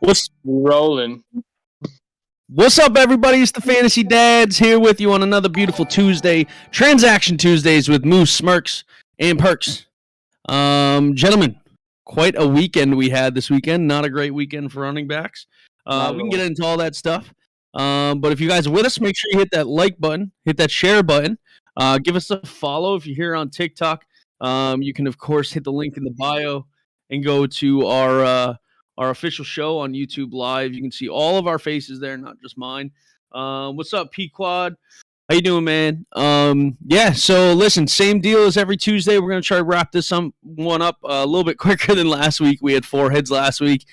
What's rolling? What's up, everybody? It's the Fantasy Dads here with you on another beautiful Tuesday, Transaction Tuesdays with Moose, Smirks, and Perks. Gentlemen, quite a weekend we had this weekend. Not a great weekend for running backs. We can get into all that stuff. But if you guys are with us, make sure you hit that like button, hit that share button. Give us a follow if you're here on TikTok. You can, of course, hit the link in the bio and go to our official show on YouTube Live. You can see all of our faces there, not just mine. What's up, P-Quad? How you doing, man? So listen, same deal as every Tuesday. We're going to try to wrap this one up a little bit quicker than last week. We had 4 heads last week.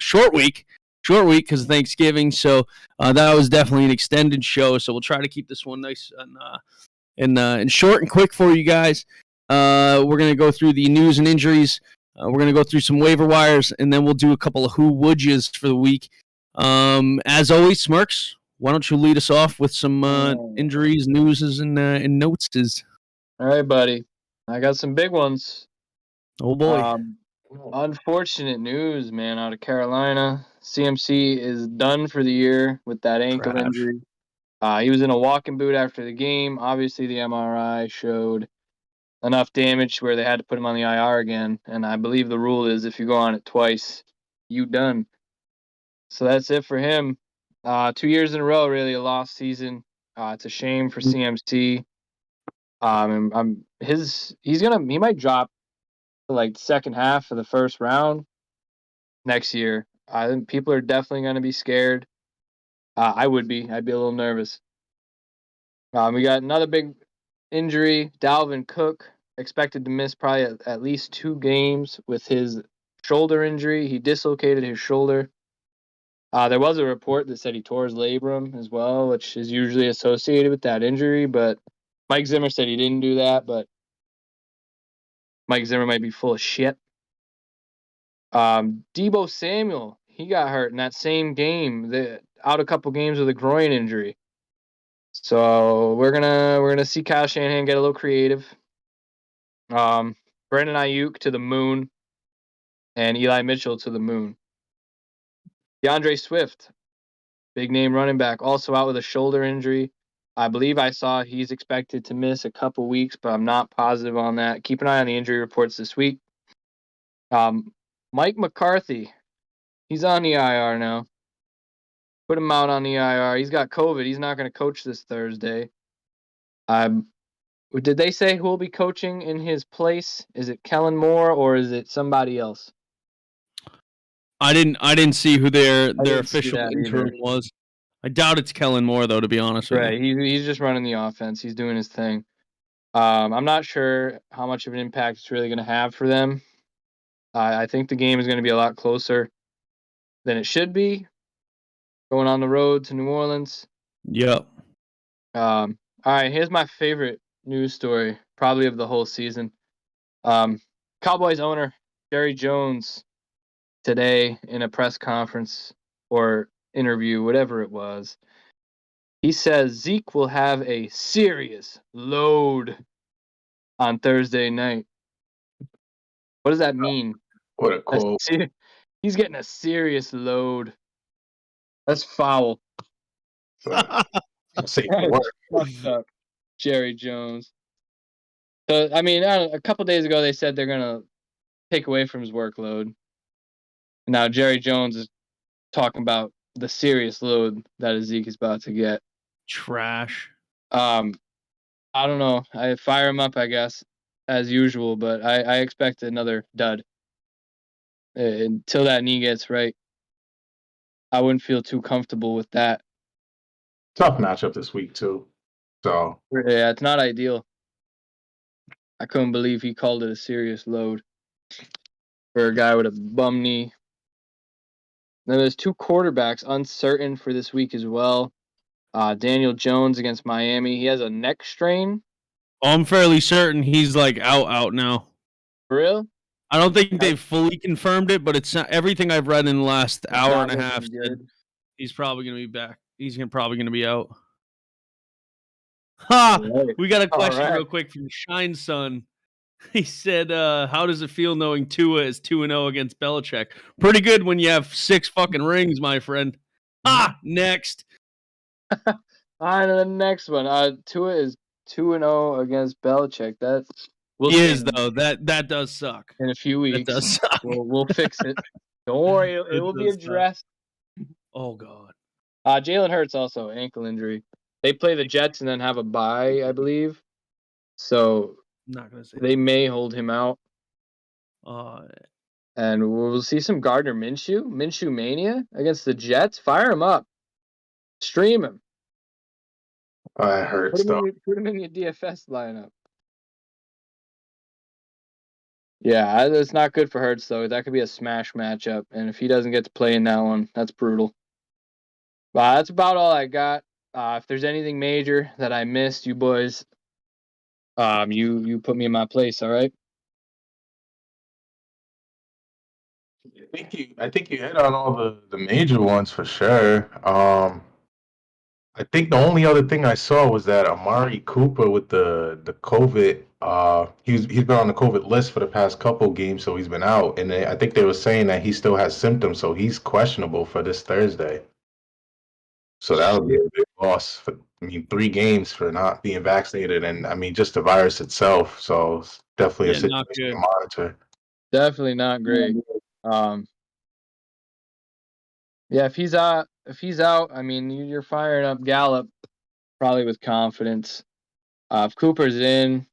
Short week because of Thanksgiving. So that was definitely an extended show. So we'll try to keep this one nice and short and quick for you guys. We're going to go through the news and injuries. We're going to go through some waiver wires, and then we'll do a couple of who would yous for the week. As always, Smirks, why don't you lead us off with some injuries, newses, and noteses? All right, buddy. I got some big ones. Oh, boy. Unfortunate news, man, out of Carolina. CMC is done for the year with that ankle injury. He was in a walking boot after the game. Obviously, the MRI showed enough damage where they had to put him on the IR again. And I believe the rule is if you go on it twice, you done. So that's it for him. 2 years in a row, really a lost season. It's a shame for CMC. He might drop to like the second half of the first round next year. I think people are definitely going to be scared. I would be. I'd be a little nervous. We got another big injury. Dalvin Cook expected to miss probably at least 2 games with his shoulder injury. He dislocated his shoulder. There was a report that said he tore his labrum as well, which is usually associated with that injury. But Mike Zimmer said he didn't do that. But Mike Zimmer might be full of shit. Deebo Samuel, he got hurt in that same game. Out a couple games with a groin injury. So we're gonna see Kyle Shanahan get a little creative. Brandon Ayuk to the moon, and Eli Mitchell to the moon. DeAndre Swift, big name running back, also out with a shoulder injury. I believe I saw he's expected to miss a couple weeks, but I'm not positive on that. Keep an eye on the injury reports this week. Mike McCarthy, he's on the IR now. Put him out on the IR. He's got COVID. He's not going to coach this Thursday. Did they say who will be coaching in his place? Is it Kellen Moore or is it somebody else? I didn't see who their official interim was. I doubt it's Kellen Moore, though, to be honest with you. Right, he's just running the offense. He's doing his thing. I'm not sure how much of an impact it's really going to have for them. I think the game is going to be a lot closer than it should be. Going on the road to New Orleans. Yep. All right, here's my favorite news story, probably of the whole season. Cowboys owner Jerry Jones today in a press conference or interview, whatever it was, he says Zeke will have a serious load on Thursday night. What does that mean? What a quote. He's getting a serious load. That's foul. Say Fucked up, Jerry Jones. So, I mean, a couple days ago, they said they're going to take away from his workload. Now, Jerry Jones is talking about the serious load that Zeke is about to get. Trash. I don't know. I fire him up, I guess, as usual, but I expect another dud. Until that knee gets right, I wouldn't feel too comfortable with that. Tough matchup this week, too. So yeah, it's not ideal. I couldn't believe he called it a serious load for a guy with a bum knee. Now, there's 2 quarterbacks uncertain for this week as well. Daniel Jones against Miami. He has a neck strain. I'm fairly certain he's like out now. For real? I don't think they've fully confirmed it, but it's not, everything I've read in the last hour and a half said he's probably going to be back. He's probably going to be out. Ha! Right. We got a question real quick from Shine Sun. He said, how does it feel knowing Tua is 2-0 against Belichick? Pretty good when you have 6 fucking rings, my friend. Next. On to the next one. Tua is 2-0 against Belichick. We'll He see is, though. That does suck. in a few That weeks. does suck. We'll fix it. Don't worry, it will be does suck. addressed. Oh, God. Jalen Hurts also ankle injury. They play the Jets and then have a bye, I believe. So I'm not going to say they may hold him out. that. And we'll see some Gardner Minshew mania against the Jets. Fire him up. Stream him. It hurts though. Put him in your DFS lineup. Yeah, that's not good for Hurts, though. That could be a smash matchup. And if he doesn't get to play in that one, that's brutal. But that's about all I got. If there's anything major that I missed, you boys, you put me in my place, all right? I think you hit on all the major ones for sure. I think the only other thing I saw was that Amari Cooper with the COVID. He's been on the COVID list for the past couple games, so he's been out. And I think they were saying that he still has symptoms, so he's questionable for this Thursday. So that would be a big loss for 3 games for not being vaccinated, and just the virus itself. So it's definitely a situation to monitor. Definitely not great. Yeah, if he's out, you're firing up Gallup probably with confidence. If Cooper's in,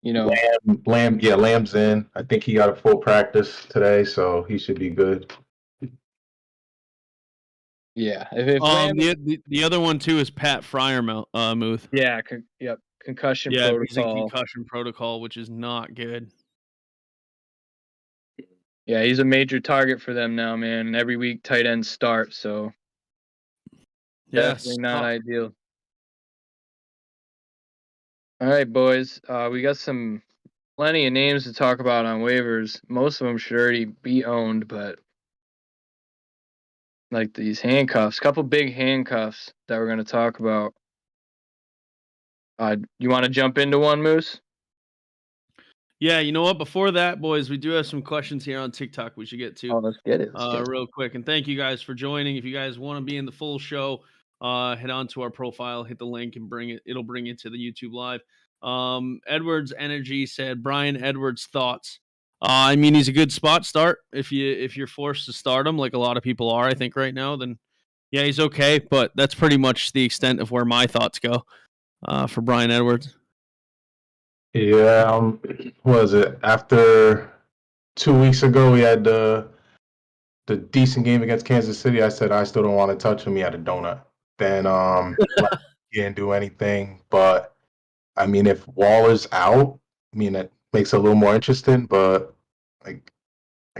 Lamb's in. I think he got a full practice today, so he should be good. Yeah. If the other one too is Pat Freiermuth. Yeah. Concussion protocol. He's in concussion protocol, which is not good. Yeah, he's a major target for them now, man. Every week tight ends start, so definitely not ideal. All right, boys. We got plenty of names to talk about on waivers. Most of them should already be owned, but like these handcuffs, couple big handcuffs that we're going to talk about. You want to jump into one, Moose? Yeah, you know what? Before that, boys, we do have some questions here on TikTok we should get to. Oh, let's get it. Real quick. And thank you guys for joining. If you guys want to be in the full show, head on to our profile, hit the link, and it'll bring you to the YouTube Live. Edwards Energy said, Brian Edwards thoughts. He's a good spot start. If you're forced to start him, like a lot of people are, I think right now, then yeah, he's okay. But that's pretty much the extent of where my thoughts go for Brian Edwards. Yeah, what was it? After 2 weeks ago, we had the decent game against Kansas City. I said I still don't want to touch him. He had a donut. Then he didn't do anything. But if Waller's out, it makes it a little more interesting. But I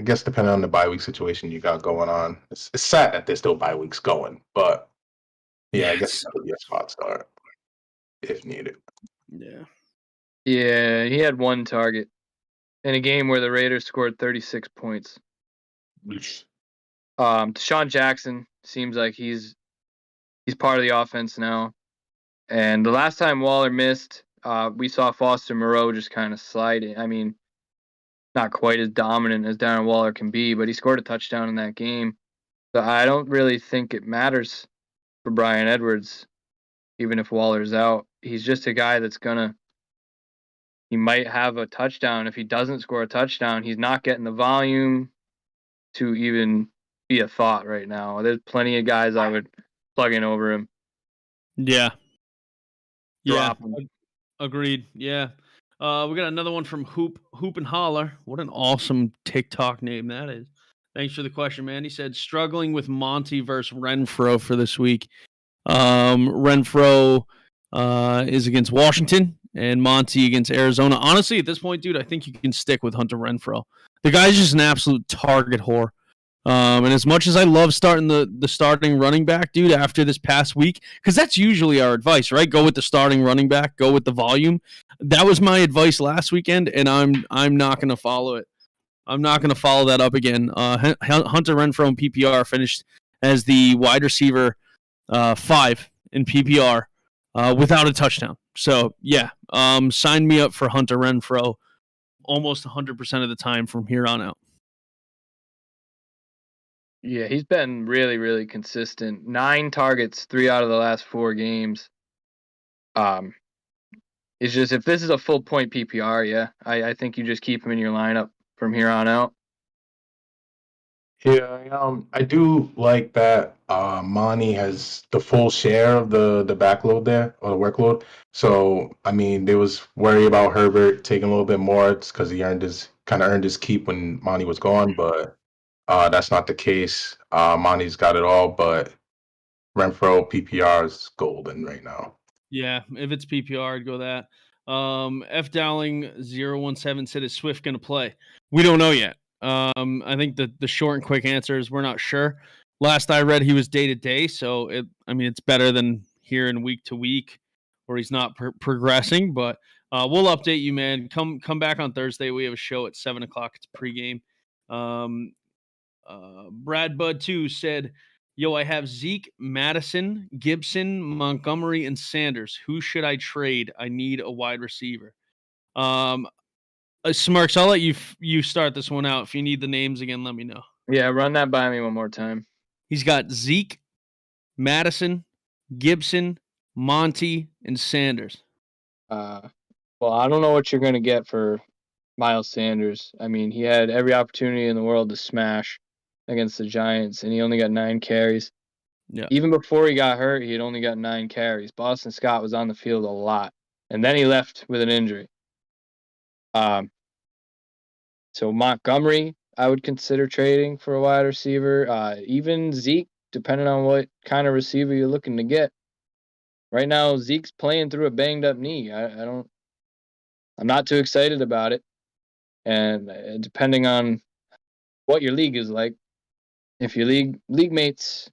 guess depending on the bye week situation you got going on, it's sad that there's still bye weeks going. But yeah, I guess that would be a spot start if needed. Yeah. Yeah, he had one target in a game where the Raiders scored 36 points. Deshaun Jackson seems like he's part of the offense now. And the last time Waller missed, we saw Foster Moreau just kind of sliding. Not quite as dominant as Darren Waller can be, but he scored a touchdown in that game. So I don't really think it matters for Brian Edwards, even if Waller's out. He's just a guy that's he might have a touchdown. If he doesn't score a touchdown, he's not getting the volume to even be a thought right now. There's plenty of guys I would plug in over him. Yeah. Drop him. Agreed. Yeah. We got another one from Hoop and Holler. What an awesome TikTok name that is. Thanks for the question, man. He said, struggling with Monty versus Renfro for this week. Renfro is against Washington and Monty against Arizona. Honestly, at this point, dude, I think you can stick with Hunter Renfro. The guy's just an absolute target whore. And as much as I love starting the starting running back, dude, after this past week, because that's usually our advice, right? Go with the starting running back, go with the volume. That was my advice last weekend, and I'm not going to follow it. I'm not going to follow that up again. Hunter Renfro in PPR finished as the wide receiver 5 in PPR without a touchdown. So, yeah, sign me up for Hunter Renfro almost 100% of the time from here on out. Yeah, he's been really, really consistent. 9 targets, 3 out of the last 4 games. It's just if this is a full point PPR, yeah, I think you just keep him in your lineup from here on out. Yeah, I do like that Monty has the full share of the backload there or the workload. So I mean, there was worry about Herbert taking a little bit more because he earned his keep when Monty was gone, but that's not the case. Monty's got it all, but Renfro PPR is golden right now. Yeah, if it's PPR, I'd go that. F Dowling 017 said, "Is Swift going to play?" We don't know yet. I think the short and quick answer is we're not sure. Last I read, he was day to day, so it's better than here in week to week where he's not progressing. But we'll update you, man. Come back on Thursday. We have a show at 7:00. It's pregame. Brad Bud 2 said, "Yo, I have Zeke, Madison, Gibson, Montgomery, and Sanders. Who should I trade? I need a wide receiver." Smirks, I'll let you start this one out. If you need the names again, let me know. Yeah, run that by me one more time. He's got Zeke, Madison, Gibson, Monty, and Sanders. Well, I don't know what you're going to get for Miles Sanders. I mean, he had every opportunity in the world to smash against the Giants, and he only got 9 carries. Yeah. Even before he got hurt, he had only got 9 carries. Boston Scott was on the field a lot, and then he left with an injury. So Montgomery, I would consider trading for a wide receiver. Even Zeke, depending on what kind of receiver you're looking to get. Right now, Zeke's playing through a banged up knee. I'm not too excited about it. And depending on what your league is like, if your league mates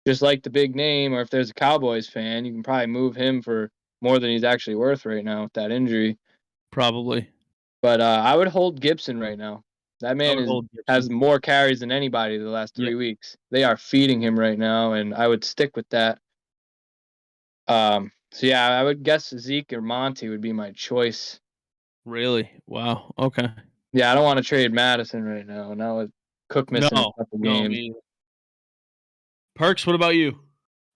just like the big name, or if there's a Cowboys fan, you can probably move him for more than he's actually worth right now with that injury. Probably. But I would hold Gibson right now. That man has more carries than anybody the last 3 weeks. They are feeding him right now, and I would stick with that. So yeah, I would guess Zeke or Monty would be my choice. Really? Wow. Okay. Yeah, I don't want to trade Madison right now. Now with Cook missing a couple games. Perks, what about you?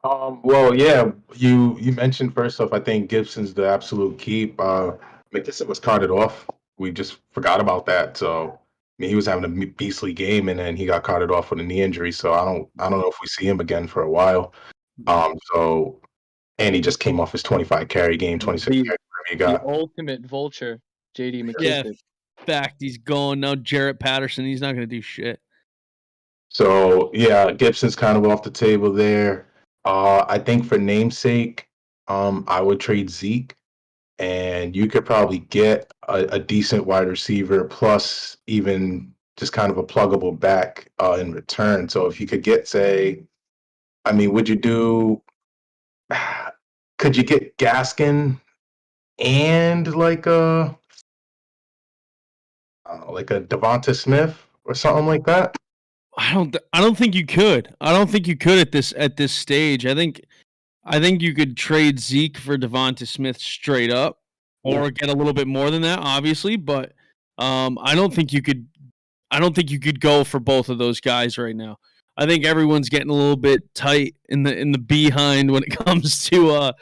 Well, yeah, you mentioned first off, I think Gibson's the absolute keep. McKissick was carted off. We just forgot about that. So I mean, he was having a beastly game, and then he got carted off with a knee injury. So I don't know if we see him again for a while. And he just came off his 25 carry game, 26 carry he got. The ultimate vulture, J.D. McKissick. Yeah, fact, he's gone now. Jarrett Patterson, he's not going to do shit. So yeah, Gibson's kind of off the table there. I think for namesake, I would trade Zeke, and you could probably get a decent wide receiver plus even just kind of a pluggable back in return. So if you could get, say, I mean, could you get Gaskin and like a Devonta Smith or something like that? I don't think you could. I don't think you could at this stage. I think you could trade Zeke for Devonta Smith straight up, or get a little bit more than that, obviously. But I don't think you could. I don't think you could go for both of those guys right now. I think everyone's getting a little bit tight in the behind when it comes to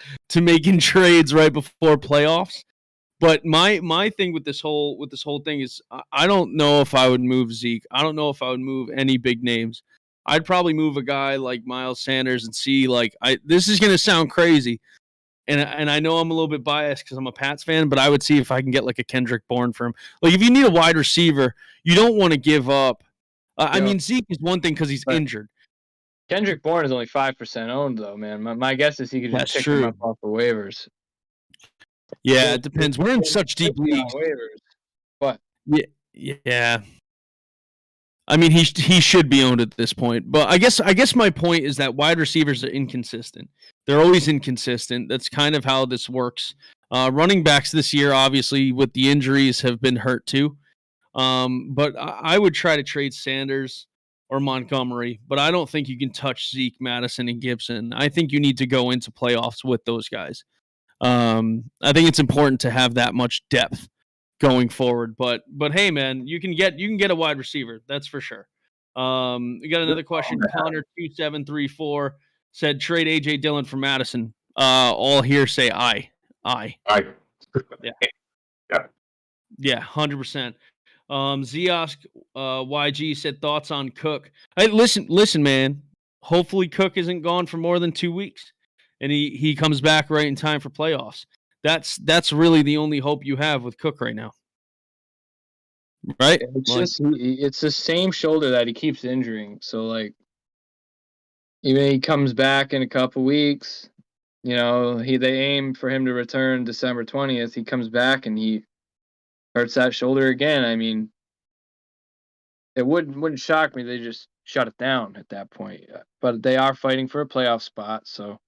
making trades right before playoffs. But my thing with this whole thing is I don't know if I would move Zeke. I don't know if I would move any big names. I'd probably move a guy like Miles Sanders and see this is going to sound crazy. And I know I'm a little bit biased because I'm a Pats fan, but I would see if I can get like a Kendrick Bourne for him. Like if you need a wide receiver, you don't want to give up. I mean, Zeke is one thing because he's injured. Kendrick Bourne is only 5% owned though, man. My guess is he could just pick him up off the waivers. Yeah, it depends. We're in such deep leagues. What? Yeah. I mean, he should be owned at this point. But I guess my point is that wide receivers are inconsistent. They're always inconsistent. That's kind of how this works. Running backs this year, obviously, with the injuries, have been hurt too. But I would try to trade Sanders or Montgomery, but I don't think you can touch Zeke, Madison, and Gibson. I think you need to go into playoffs with those guys. I think it's important to have that much depth going forward. But hey, man, you can get a wide receiver. That's for sure. We got another question. Connor2734 said trade AJ Dillon for Madison. All here say aye. Yeah. Yeah. Yeah, 100%. Ziosk YG said thoughts on Cook. Hey, listen, man. Hopefully Cook isn't gone for more than 2 weeks, and he comes back right in time for playoffs. That's really the only hope you have with Cook right now, right? It's just it's the same shoulder that he keeps injuring. So like, even he comes back in a couple weeks, they aim for him to return December 20th. He comes back and he hurts that shoulder again. I mean, it wouldn't shock me. They just shut it down at that point. But they are fighting for a playoff spot, so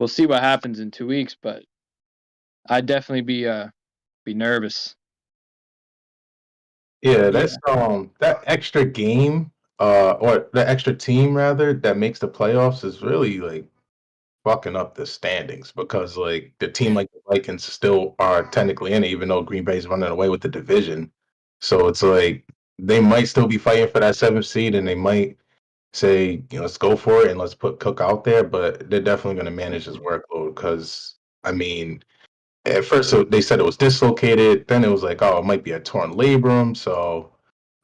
we'll see what happens in 2 weeks. But I'd definitely be nervous. Yeah, that's that extra game, or the extra team rather, that makes the playoffs is really like fucking up the standings because like the team like the Vikings still are technically in it, even though Green Bay's running away with the division. So it's like they might still be fighting for that 7th seed, and they might say, let's go for it and let's put Cook out there, but they're definitely going to manage his workload because I mean, at first they said it was dislocated, then it was like, oh, it might be a torn labrum. So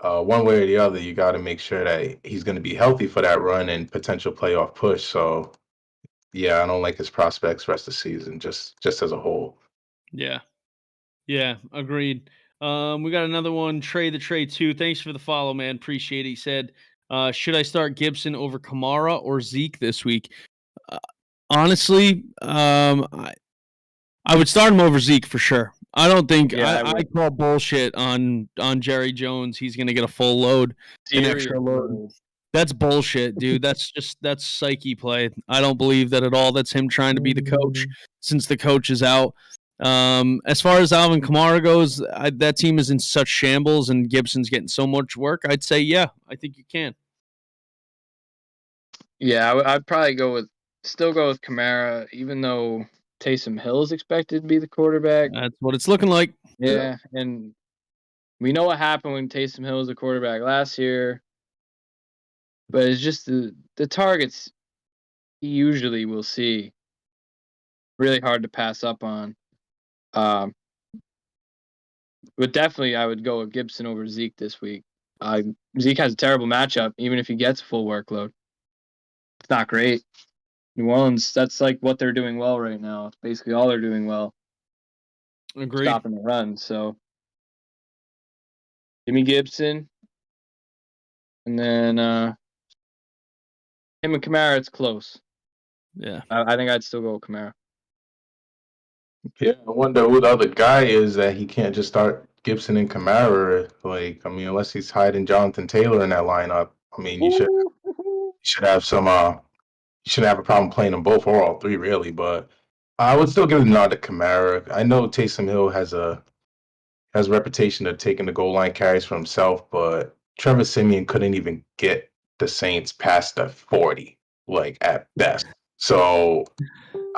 one way or the other, you got to make sure that he's going to be healthy for that run and potential playoff push. So yeah, I don't like his prospects rest of the season, just as a whole. Yeah. Yeah, agreed. We got another one, Trey the Trey 2. Thanks for the follow, man. Appreciate it. He said, should I start Gibson over Kamara or Zeke this week? Honestly, I would start him over Zeke for sure. I don't think I call bullshit on Jerry Jones. He's going to get a full load, an extra load. That's bullshit, dude. That's psyche play. I don't believe that at all. That's him trying to be the coach since the coach is out. As far as Alvin Kamara goes, that team is in such shambles, and Gibson's getting so much work. I'd say, yeah, I think you can. Yeah, I'd probably still go with Kamara, even though Taysom Hill is expected to be the quarterback. That's what it's looking like. Yeah, and we know what happened when Taysom Hill was the quarterback last year. But it's just the targets he usually will see. Really hard to pass up on. But definitely I would go with Gibson over Zeke this week. Zeke has a terrible matchup, even if he gets a full workload. It's not great. New Orleans, that's like what they're doing well right now. It's basically all they're doing well. Agreed. Stopping the run. So give me Gibson. And then him and Kamara, it's close. Yeah. I think I'd still go with Kamara. Yeah, I wonder who the other guy is that he can't just start Gibson and Kamara. Like, I mean, unless he's hiding Jonathan Taylor in that lineup. I mean, you should have some. You shouldn't have a problem playing them both or all three, really. But I would still give a nod to Kamara. I know Taysom Hill has a reputation of taking the goal line carries for himself, but Trevor Siemian couldn't even get the Saints past the 40, like at best. So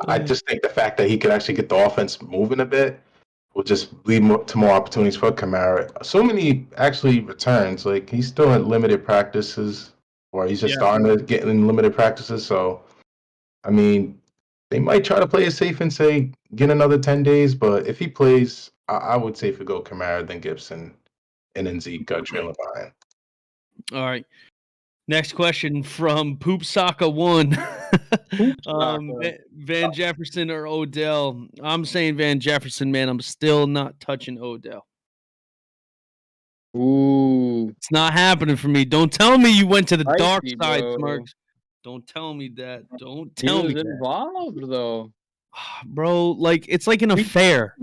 I just think the fact that he could actually get the offense moving a bit will just lead to more opportunities for Kamara. Assuming he actually returns, like he's still in limited practices, or he's just starting to get in limited practices. So, I mean, they might try to play it safe and say get another 10 days. But if he plays, I would say go Kamara, then Gibson, and then Zeke trailing behind. All right. Next question from Poop Saka 1. Van Jefferson or Odell? I'm saying Van Jefferson, man. I'm still not touching Odell. Ooh. It's not happening for me. Don't tell me you went to the dark side, bro. Smirks. Don't tell me that. Don't tell me that. Involved, though. Bro, like, it's like an affair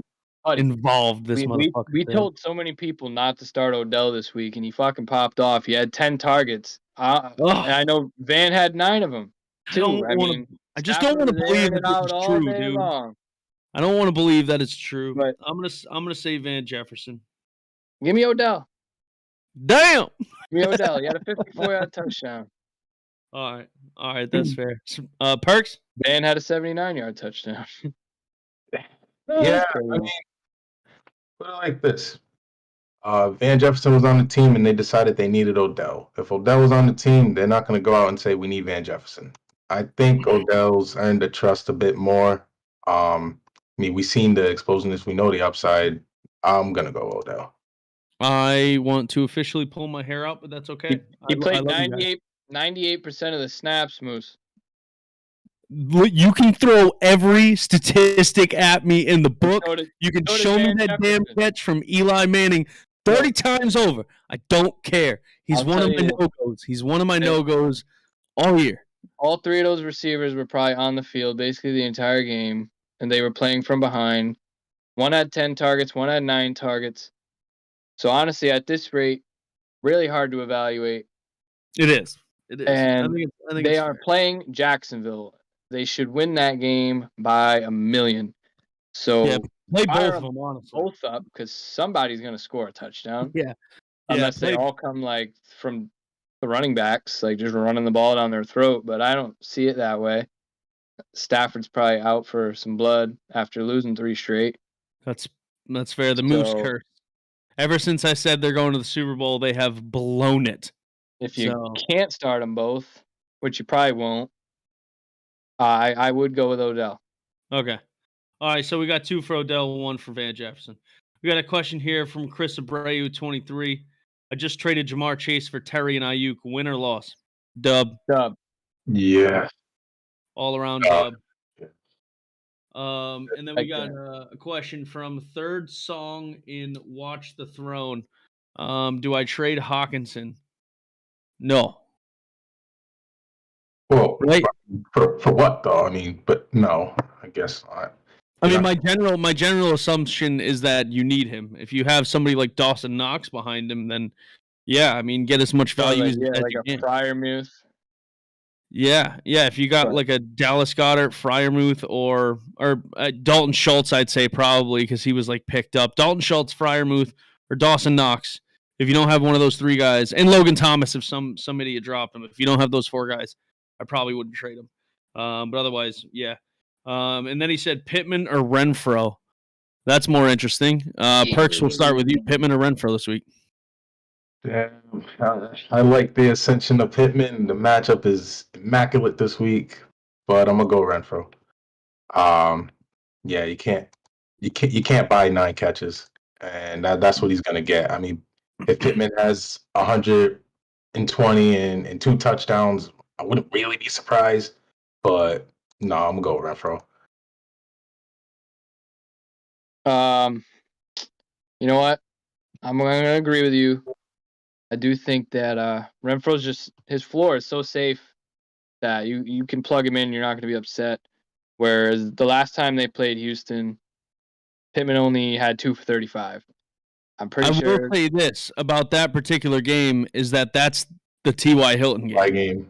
involved, this motherfucker. We told so many people not to start Odell this week, and he fucking popped off. He had 10 targets. And I know Van had 9 of them, too. I just don't want to believe that this is true, dude. I don't want to believe that it's true. But I'm gonna say Van Jefferson. Give me Odell. Damn. Give me Odell. He had a 54-yard touchdown. All right, that's fair. Perks? Van had a 79-yard touchdown. Yeah, I mean, Put it like this. Van Jefferson was on the team and they decided they needed Odell. If Odell was on the team, they're not going to go out and say we need Van Jefferson. I think Odell's earned the trust a bit more. I mean, we've seen the explosiveness, we know the upside. I'm going to go Odell. I want to officially pull my hair out, but that's okay. He played love you guys. 98% of the snaps, Moose. You can throw every statistic at me in the book. You can so did show me Van that damn Jefferson. catch from Eli Manning 30 times over. I don't care. He's I'll one of tell my you- no-goes. He's one of my no-goes all year. All three of those receivers were probably on the field basically the entire game, and they were playing from behind. One had 10 targets, one had 9 targets. So honestly, at this rate, really hard to evaluate. It is. It is. And I think they it's are fair. playing Jacksonville. They should win that game by 1,000,000. So Yeah, play fire both of them them, honestly. both up because somebody's going to score a touchdown. Yeah. Unless they all come like from the running backs, like just running the ball down their throat. But I don't see it that way. Stafford's probably out for some blood after losing 3 straight. That's fair. The Moose So- curse. Ever since I said they're going to the Super Bowl, they have blown it. If you So- can't start them both, which you probably won't, I would go with Odell. Okay. All right, so we got 2 for Odell, 1 for Van Jefferson. We got a question here from Chris Abreu, 23. I just traded Jamar Chase for Terry and Ayuk. Win or loss? Dub. Dub. Yeah. All around Dub. dub. And then we got a question from Third Song in Watch the Throne. Do I trade Hawkinson? No. Well, Right. for what though? I mean, but no, I guess not. I mean, Yeah. my general assumption is that you need him. If you have somebody like Dawson Knox behind him, then yeah, I mean, get as much value as like you a can. Fryermuth. Yeah. If you got Right. like a Dallas Goedert, Fryermuth, or Dalton Schultz, I'd say probably because he was like picked up. Dalton Schultz, Fryermuth, or Dawson Knox. If you don't have one of those 3 guys, and Logan Thomas, if some idiot dropped him, if you don't have those 4 guys, I probably wouldn't trade him. But otherwise, yeah. And then he said Pittman or Renfro. That's more interesting. Perks, we'll start with you. Pittman or Renfro this week? Damn, I like the ascension of Pittman. The matchup is immaculate this week, but I'm gonna go Renfro. Yeah, you can't buy 9 catches, and that's what he's gonna get. I mean, if Pittman has 120 and 2 touchdowns, I wouldn't really be surprised. But no, I'm gonna go Renfro. You know what? I'm going to agree with you. I do think that Renfro's just his floor is so safe that you can plug him in, you're not going to be upset. Whereas the last time they played Houston, Pittman only had 2 for 35. I'm pretty sure. I will say this about that particular game is that's the T.Y. Hilton game. My game.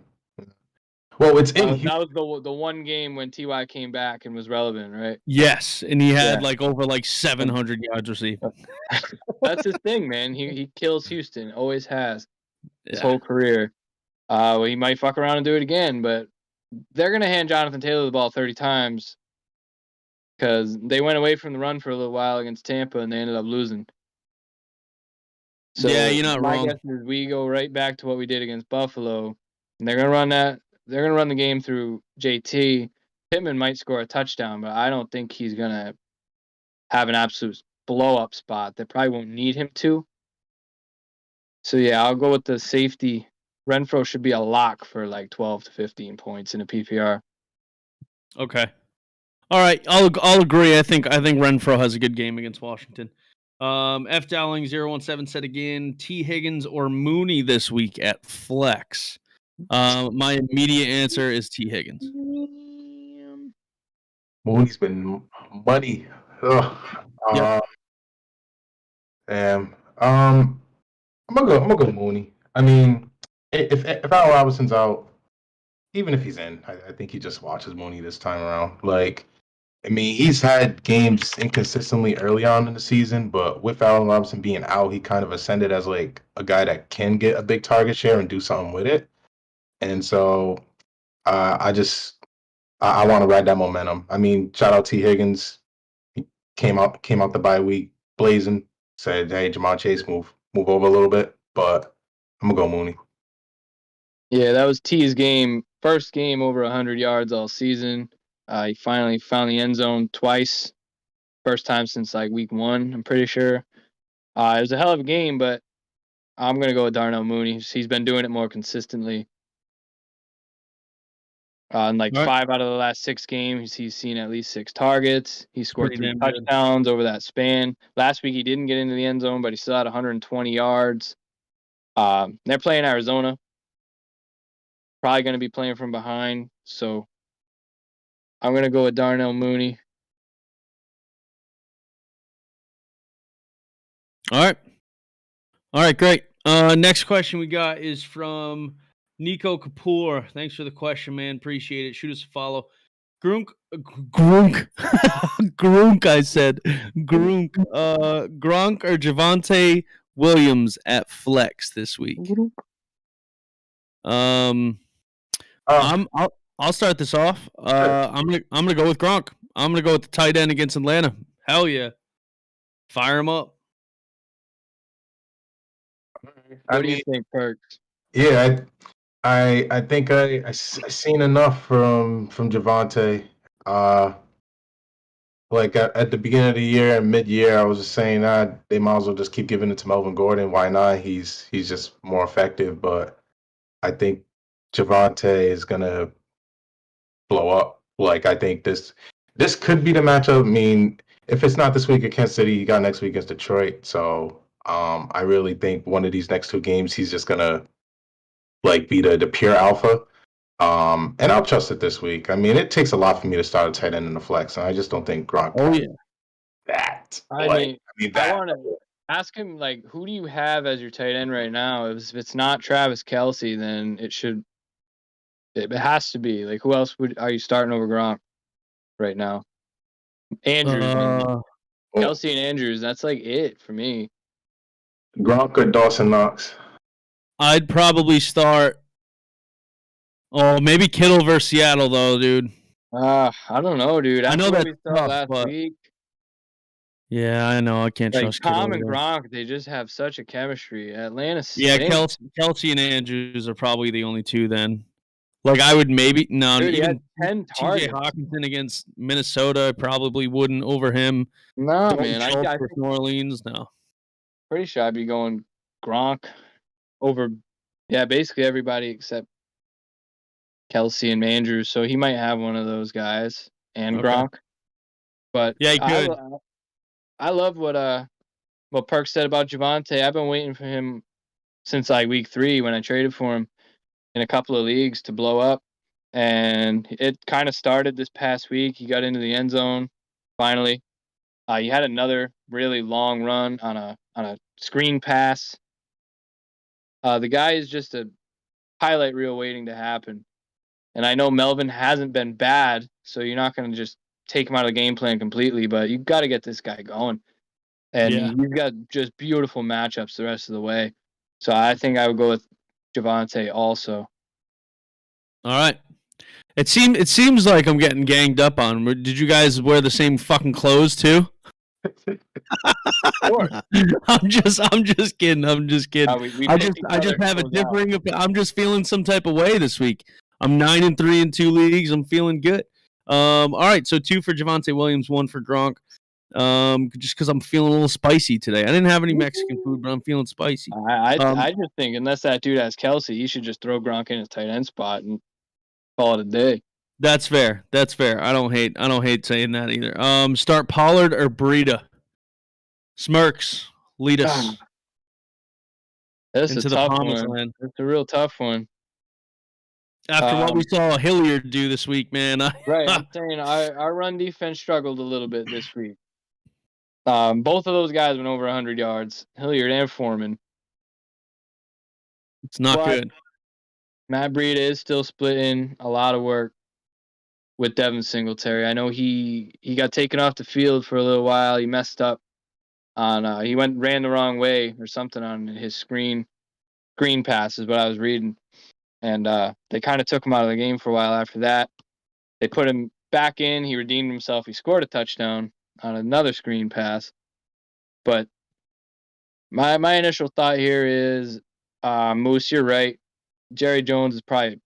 Well, it's in. That was the one game when Ty came back and was relevant, right? Yes, and he had Yeah. over 700 yards receiving. That's his thing, man. He kills Houston, always has his Yeah. whole career. Well, he might fuck around and do it again, but they're gonna hand Jonathan Taylor the ball 30 times because they went away from the run for a little while against Tampa and they ended up losing. So Yeah, you're not my wrong. guess is we go right back to what we did against Buffalo, and they're gonna run that. They're gonna run the game through JT. Pittman might score a touchdown, but I don't think he's gonna have an absolute blow up spot. They probably won't need him to. So yeah, I'll go with the safety. Renfro should be a lock for 12 to 15 points in a PPR. Okay. All right, I'll agree. I think Renfro has a good game against Washington. F Dowling 017 said again, T Higgins or Mooney this week at flex. My immediate answer is T Higgins. Mooney's been money. Yep. I'm gonna go Mooney. I mean, if Allen Robinson's out, even if he's in, I think he just watches Mooney this time around. I mean, he's had games inconsistently early on in the season, but with Allen Robinson being out, he kind of ascended as a guy that can get a big target share and do something with it. And so I want to ride that momentum. I mean, shout out T Higgins. He came out the bye week, blazing. Said, hey, Jamar Chase, move over a little bit. But I'm going to go Mooney. Yeah, that was T's game. First game over 100 yards all season. He finally found the end zone twice. First time since like week 1, I'm pretty sure. It was a hell of a game, but I'm going to go with Darnell Mooney. He's been doing it more consistently. In like All right. 5 out of the last 6 games, he's seen at least 6 targets. He scored Pretty 3 damn good. touchdowns over that span. Last week he didn't get into the end zone, but he still had 120 yards. They're playing Arizona. Probably going to be playing from behind, so I'm going to go with Darnell Mooney. All right, great. Next question we got is from Nico Kapoor. Thanks for the question, man. Appreciate it. Shoot us a follow. Grunk, I said. Gronk or Javonte Williams at flex this week. I'll start this off. I'm gonna go with Gronk. I'm gonna go with the tight end against Atlanta. Hell yeah, fire him up. What do you think, Perks? Yeah, I think I seen enough from Javonte. Like at the beginning of the year and mid-year, I was just saying they might as well just keep giving it to Melvin Gordon. Why not? He's just more effective. But I think Javonte is gonna blow up. Like I think this could be the matchup. I mean, if it's not this week at Kansas City, he got next week against Detroit. So I really think one of these next 2 games, he's just gonna like be the pure alpha. And I'll trust it this week. I mean, it takes a lot for me to start a tight end in the flex, and I just don't think Gronk. Oh yeah, I want to ask him, like, who do you have as your tight end right now? If it's not Travis Kelce, then it has to be. Like, who else are you starting over Gronk right now? Andrews, Kelce and Andrews. That's like it for me. Gronk or Dawson Knox? I'd probably start. Oh, maybe Kittle versus Seattle though, dude. I don't know, dude. I know After what that's we saw tough, last but week. Yeah, I know. I can't Like trust Tom Kittle and either. Gronk, they just have such a chemistry. Atlanta. Yeah, Kelce and Andrews are probably the only 2 then. Like I would maybe Dude, even 10 targets. TJ Hawkinson against Minnesota, I probably wouldn't over him. No, man. I for New Orleans, no. Pretty sure I'd be going Gronk over, basically everybody except Kelce and Andrews. So he might have one of those guys and Gronk. But yeah, he could. I love what Perk said about Javonte. I've been waiting for him since like week 3 when I traded for him in a couple of leagues to blow up, and it kind of started this past week. He got into the end zone finally. He had another really long run on a screen pass. The guy is just a highlight reel waiting to happen. And I know Melvin hasn't been bad, so you're not going to just take him out of the game plan completely, but you've got to get this guy going. And you've got just beautiful matchups the rest of the way. So I think I would go with Javonte also. All right. It seems like I'm getting ganged up on. Did you guys wear the same fucking clothes too? I'm just kidding. I just have a differing. I'm just feeling some type of way this week. I'm 9-3 in 2 leagues. I'm feeling good. All right, so 2 for Javonte Williams, 1 for Gronk. Just because I'm feeling a little spicy today. I didn't have any Mexican food, but I'm feeling spicy. I just think unless that dude has Kelce, you should just throw Gronk in his tight end spot and call it a day. That's fair. I don't hate saying that either. Start Pollard or Breida. Smirks, lead us into the promised land. It's a real tough one. After what we saw Hilliard do this week, man. Right, I'm saying our run defense struggled a little bit this week. Both of those guys went over 100 yards, Hilliard and Foreman. It's not good. Matt Breida is still splitting a lot of work with Devin Singletary. I know he got taken off the field for a little while. He messed up on he ran the wrong way or something on his screen pass is what I was reading. And they kind of took him out of the game for a while after that. They put him back in. He redeemed himself. He scored a touchdown on another screen pass. But my initial thought here is, Moose, you're right. Jerry Jones is probably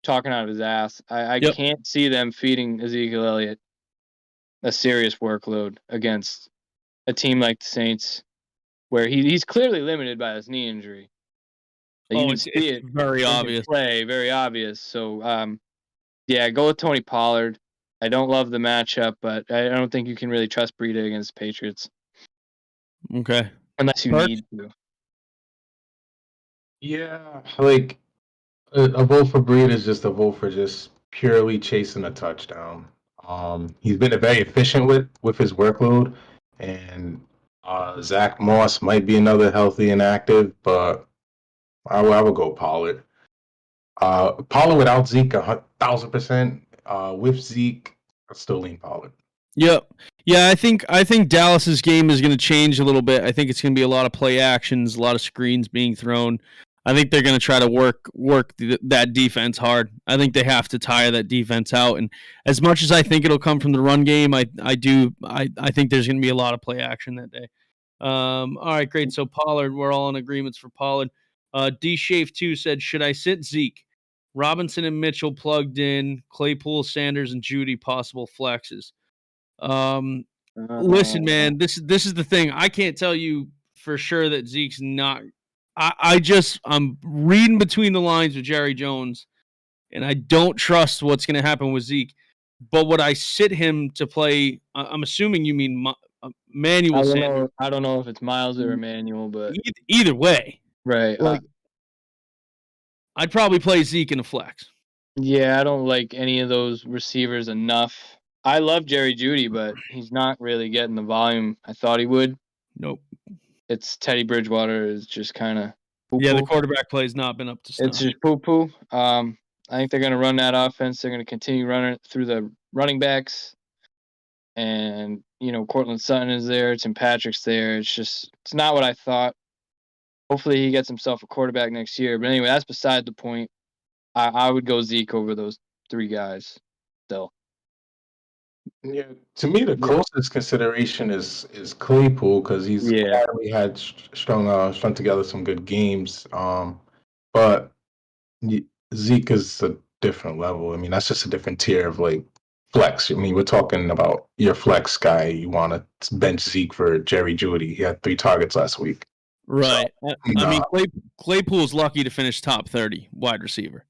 talking out of his ass. I Yep. can't see them feeding Ezekiel Elliott a serious workload against a team like the Saints, where he's clearly limited by his knee injury. You can see it's it very in his obvious. play, very obvious. So, yeah, go with Tony Pollard. I don't love the matchup, but I don't think you can really trust Breida against the Patriots Okay. unless you Perks? need to. Yeah, like a vote for Breed is just a vote for just purely chasing a touchdown. He's been very efficient with his workload, and Zach Moss might be another healthy and active, but I would go Pollard. Pollard without Zeke, 1,000%. With Zeke, I still lean Pollard. Yep. Yeah, I think Dallas's game is going to change a little bit. I think it's going to be a lot of play actions, a lot of screens being thrown. I think they're going to try to work that defense hard. I think they have to tire that defense out. And as much as I think it'll come from the run game, I think there's going to be a lot of play action that day. All right, great. So Pollard, we're all in agreements for Pollard. D Shave 2 said, should I sit Zeke? Robinson and Mitchell plugged in, Claypool, Sanders, and Judy possible flexes. Listen, man, this is the thing. I can't tell you for sure that Zeke's not. I'm reading between the lines with Jerry Jones, and I don't trust what's going to happen with Zeke. But would I sit him to play? I'm assuming you mean Manuel Sanders. I don't know if it's Miles or Emmanuel, but Either way, right. like I'd probably play Zeke in a flex. Yeah, I don't like any of those receivers enough. I love Jerry Jeudy, but he's not really getting the volume I thought he would. Nope. It's Teddy Bridgewater is just kind of yeah. The quarterback play has not been up to snuff. It's just poo poo. I think they're going to run that offense. They're going to continue running it through the running backs, and Cortland Sutton is there. Tim Patrick's there. It's not what I thought. Hopefully, he gets himself a quarterback next year. But anyway, that's beside the point. I would go Zeke over those three guys still. Yeah, to me, the closest consideration is Claypool because he's quietly had strung together some good games. But Zeke is a different level. I mean, that's just a different tier of like flex. I mean, we're talking about your flex guy. You want to bench Zeke for Jerry Jeudy. He had 3 targets last week. Right. So, I mean, Claypool's lucky to finish top 30 wide receiver.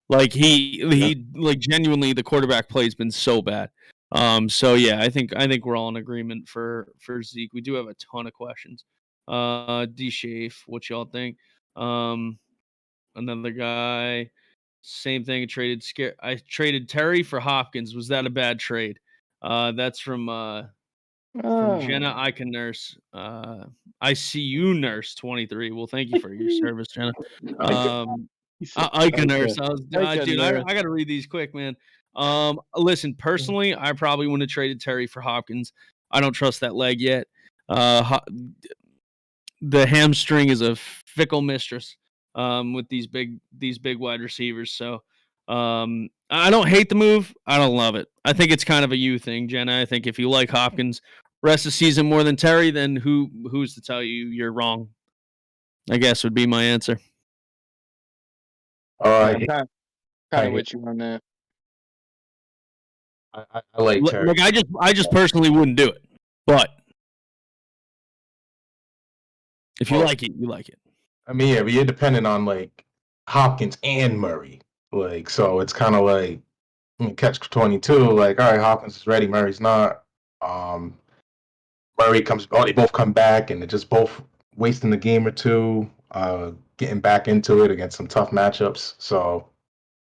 Like he like genuinely the quarterback play has been so bad. So yeah, I think we're all in agreement for Zeke. We do have a ton of questions. D Shafe, what y'all think? Another guy, same thing. I traded Terry for Hopkins. Was that a bad trade? That's from Jenna Icon Nurse. ICU Nurse 23. Well, thank you for your service, Jenna. Icon Nurse. Dude, I got to read these quick, man. Listen, personally, I probably wouldn't have traded Terry for Hopkins. I don't trust that leg yet. The hamstring is a fickle mistress with these big wide receivers. So I don't hate the move. I don't love it. I think it's kind of a you thing, Jenna. I think if you like Hopkins rest of the season more than Terry, then who's to tell you you're wrong? I guess would be my answer. I'm kind of with you on that. I like Terry. Like I just personally wouldn't do it, but if you like it, you like it. I mean, yeah, but you're dependent on like Hopkins and Murray, like so it's kind of like catch 22. Like, all right, Hopkins is ready, Murray's not. Murray comes. Oh, they both come back, and they're just both wasting the game or two, getting back into it against some tough matchups. So,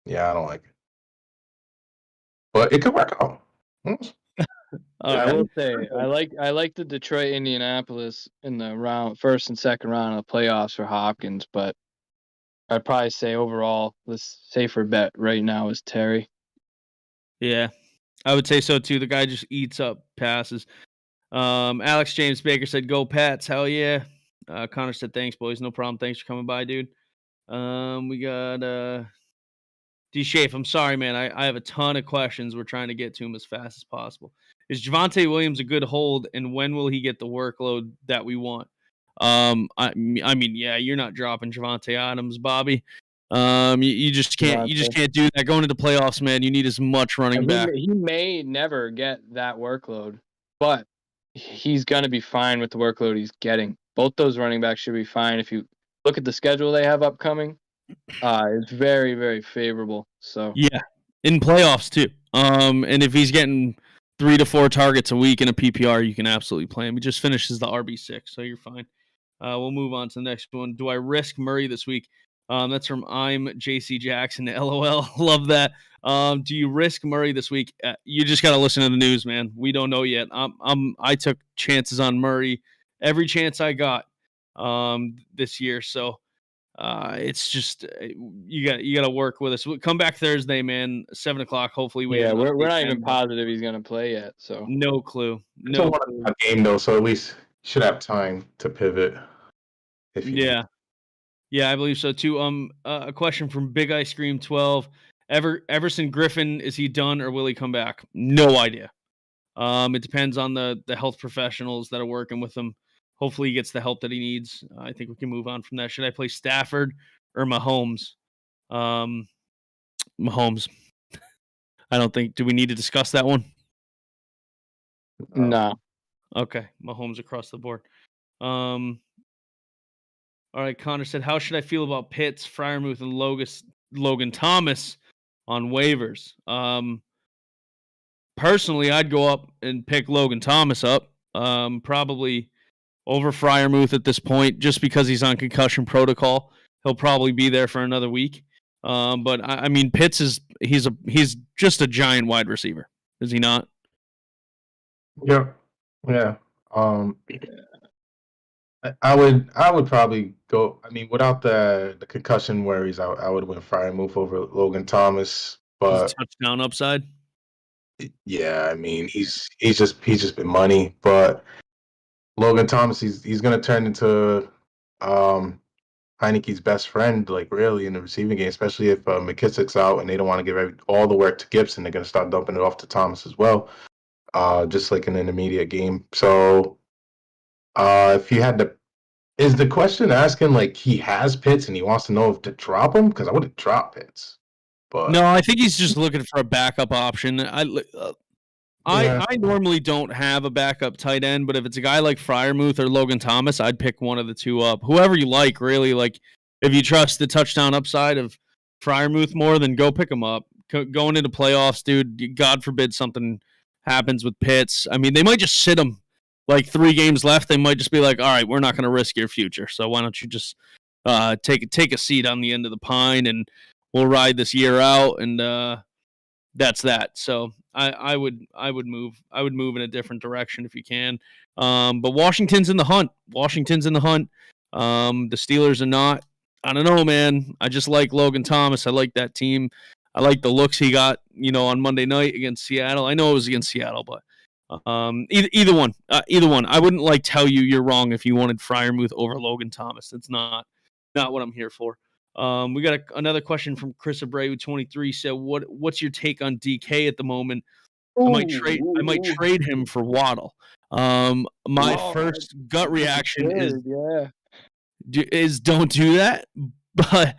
yeah, I don't like it, but it could work out. I will say I like the Detroit Indianapolis in the first and second round of the playoffs for Hopkins, but I'd probably say overall the safer bet right now is Terry. Yeah, I would say so too. The guy just eats up passes. Alex James Baker said, "Go Pats, hell yeah." Connor said, "Thanks, boys, no problem. Thanks for coming by, dude." We got D Shafe. I'm sorry, man. I have a ton of questions. We're trying to get to them as fast as possible. Is Javonte Williams a good hold, and when will he get the workload that we want? I mean, yeah, you're not dropping Javonte Adams, Bobby. You just can't do that going into playoffs, man. You need as much running back. He may never get that workload, but he's gonna be fine with the workload he's getting. Both those running backs should be fine. If you look at the schedule they have upcoming, it's very, very favorable. So yeah, in playoffs too. And if he's getting 3 to 4 targets a week in a PPR, you can absolutely play him. He just finishes the RB6, so you're fine. We'll move on to the next one. Do I risk Murray this week? That's from I'm JC Jackson. LOL. Love that. Do you risk Murray this week? You just got to listen to the news, man. We don't know yet. I took chances on Murray every chance I got this year. So it's just you got to work with us. We'll come back Thursday, man. 7:00. Hopefully, we're not even positive he's gonna play yet. So no clue. It's a game though, so at least you should have time to pivot. Yeah, I believe so too. A question from Big Ice Cream 12. Everson Griffin, is he done or will he come back? No idea. It depends on the health professionals that are working with him. Hopefully he gets the help that he needs. I think we can move on from that. Should I play Stafford or Mahomes? Mahomes. I don't think. Do we need to discuss that one? No. Okay, Mahomes across the board. All right, Connor said, how should I feel about Pitts, Freiermuth, and Logan Thomas on waivers? Personally, I'd go up and pick Logan Thomas up, probably over Freiermuth at this point, just because he's on concussion protocol. He'll probably be there for another week. But I mean, Pitts he's just a giant wide receiver, is he not? Yeah. I would probably go. I mean, without the concussion worries, I would win Freiermuth over Logan Thomas. But touchdown upside. Yeah, I mean, he's just been money. But Logan Thomas, he's gonna turn into Heineke's best friend, like really in the receiving game, especially if McKissick's out and they don't want to give all the work to Gibson. They're gonna start dumping it off to Thomas as well, just like an intermediate game. So. If you had to, is the question asking like he has Pitts and he wants to know if to drop him? Because I wouldn't drop Pitts. But no, I think he's just looking for a backup option. I normally don't have a backup tight end, but if it's a guy like Freiermuth or Logan Thomas, I'd pick one of the two up. Whoever you like, really. Like if you trust the touchdown upside of Freiermuth more, then go pick him up. Going into playoffs, dude. God forbid something happens with Pitts. I mean, they might just sit him. Like 3 games left, they might just be like, all right, we're not going to risk your future. So why don't you just take a seat on the end of the pine and we'll ride this year out. And that's that. So I would move in a different direction if you can. But Washington's in the hunt. The Steelers are not. I don't know, man. I just like Logan Thomas. I like that team. I like the looks he got, on Monday night against Seattle. I know it was against Seattle, but either one. I wouldn't tell you you're wrong if you wanted Freiermuth over Logan Thomas. That's not what I'm here for. We got another question from Chris Abreu 23 said, what's your take on DK at the moment? I might trade him for Waddle. My first gut reaction is don't do that. But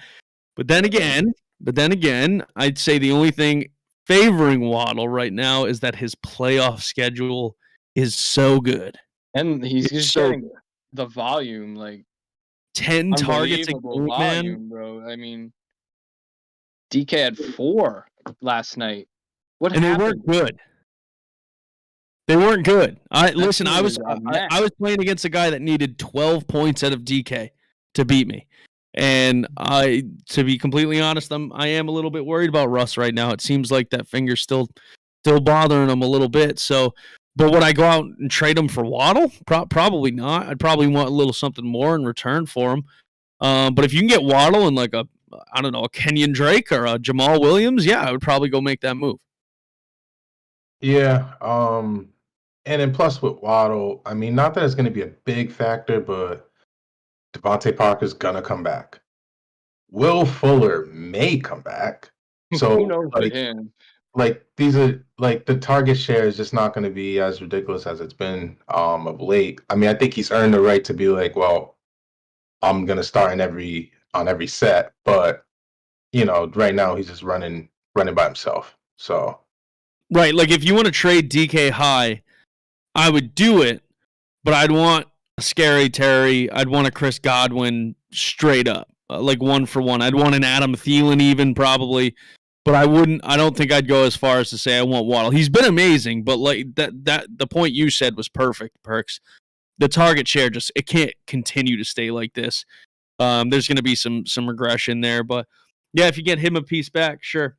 then again, I'd say the only thing favoring Waddle right now is that his playoff schedule is so good. And he's just getting the volume, like 10 targets a game, man. Bro. I mean, DK had 4 last night. What happened? They weren't good. They weren't good. I was playing against a guy that needed 12 points out of DK to beat me. And to be completely honest, I am a little bit worried about Russ right now. It seems like that finger's still bothering him a little bit. So, but would I go out and trade him for Waddle? Probably not. I'd probably want a little something more in return for him. But if you can get Waddle and like a Kenyon Drake or a Jamal Williams, yeah, I would probably go make that move. Yeah. And then plus with Waddle, I mean, not that it's going to be a big factor, but Devontae Parker's gonna come back. Will Fuller may come back. So who knows with him? like these are like the target share is just not going to be as ridiculous as it's been of late. I mean, I think he's earned the right to be like, well, I'm going to start on every set, but right now he's just running by himself. So Right, like if you want to trade DK high, I would do it, but I'd want a Scary Terry. I'd want a Chris Godwin straight up, like 1-for-1. I'd want an Adam Thielen even probably, but I wouldn't. I don't think I'd go as far as to say I want Waddle. He's been amazing, but like that the point you said was perfect, Perks. The target share just it can't continue to stay like this. There's going to be some regression there, but yeah, if you get him a piece back, sure.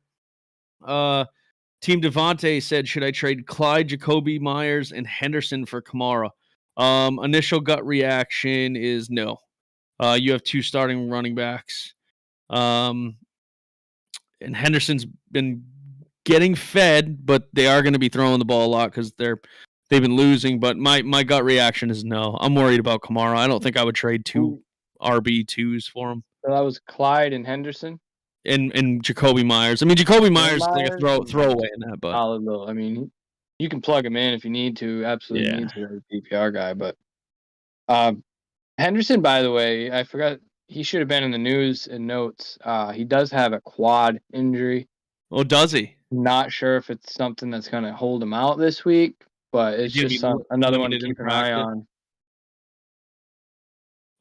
Team Devontae said, should I trade Clyde, Jacoby Myers, and Henderson for Kamara? Initial gut reaction is no. You have 2 starting running backs. And Henderson's been getting fed, but they are going to be throwing the ball a lot because they've been losing. But my gut reaction is no. I'm worried about Kamara. I don't think I would trade 2 RB2s for him. So that was Clyde and Henderson. And Jacoby Myers. I mean, Jacoby Myers is like a throwaway in that, but solid though. I mean, you can plug him in if you need to. Absolutely need to as a PPR guy. But Henderson, by the way, I forgot he should have been in the news and notes. He does have a quad injury. Oh, does he? Not sure if it's something that's going to hold him out this week, but it's just another one to keep an eye on.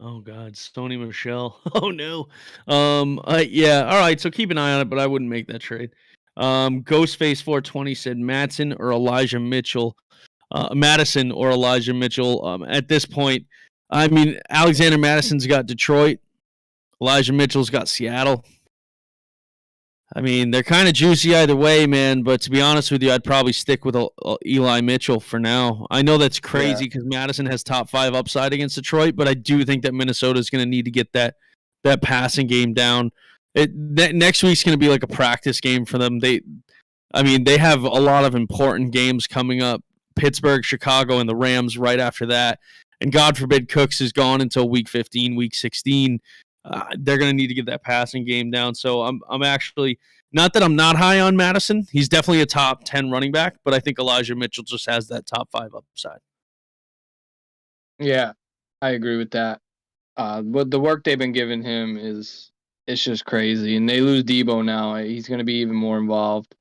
Oh God, Sony Michelle. Oh no. Yeah. All right. So keep an eye on it, but I wouldn't make that trade. Ghostface 420 said Madison or Elijah Mitchell. Madison or Elijah Mitchell. At this point, I mean, Alexander Madison's got Detroit. Elijah Mitchell's got Seattle. I mean, they're kind of juicy either way, man. But to be honest with you, I'd probably stick with Eli Mitchell for now. I know that's crazy because Madison has top 5 upside against Detroit, but I do think that Minnesota is going to need to get that passing game down. Next week's going to be like a practice game for them. They have a lot of important games coming up. Pittsburgh, Chicago, and the Rams right after that. And God forbid Cooks is gone until week 15, week 16. They're going to need to get that passing game down. So I'm actually, not that I'm not high on Madison. He's definitely a top 10 running back, but I think Elijah Mitchell just has that top 5 upside. Yeah, I agree with that. What the work they've been giving him it's just crazy. And they lose Debo now. He's going to be even more involved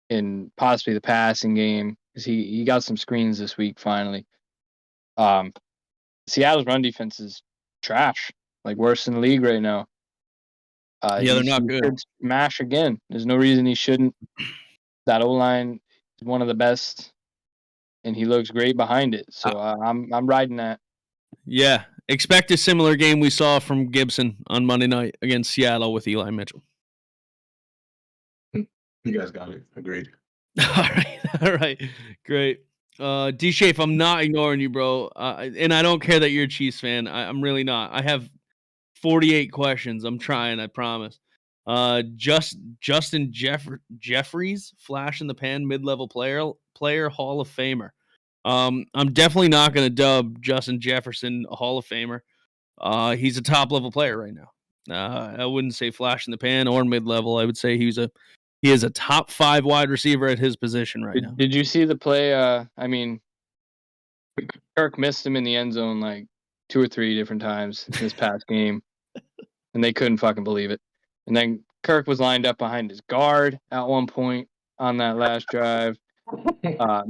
in possibly the passing game because he got some screens this week finally. Seattle's run defense is trash. Like worse in the league right now. They're not good. Smash again. There's no reason he shouldn't. That O-line is one of the best, and he looks great behind it. So I'm riding that. Yeah, expect a similar game we saw from Gibson on Monday night against Seattle with Eli Mitchell. You guys got it. Agreed. All right, great. D-Shape, I'm not ignoring you, bro. And I don't care that you're a Chiefs fan. I'm really not. I have 48 questions. I'm trying, I promise. Justin Jeffries, flash in the pan, mid-level player, Hall of Famer. I'm definitely not going to dub Justin Jefferson a Hall of Famer. He's a top-level player right now. I wouldn't say flash in the pan or mid-level. I would say he is a top 5 wide receiver at his position right now. Did you see the play? I mean, Kirk missed him in the end zone like 2 or 3 different times this past game. And they couldn't fucking believe it. And then Kirk was lined up behind his guard at one point on that last drive.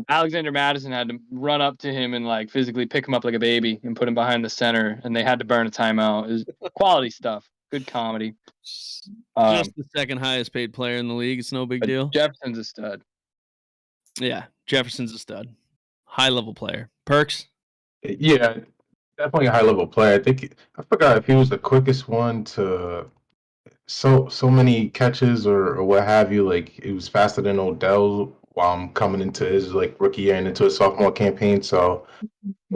Alexander Madison had to run up to him and like physically pick him up like a baby and put him behind the center, and they had to burn a timeout. It was quality stuff. Good comedy. Just the second highest paid player in the league. It's no big deal. Jefferson's a stud. Yeah, Jefferson's a stud. High-level player. Perks? Yeah, definitely a high-level player. I forgot if he was the quickest one to so many catches or what have you. Like, it was faster than Odell while I'm coming into his like rookie year and into his sophomore campaign. So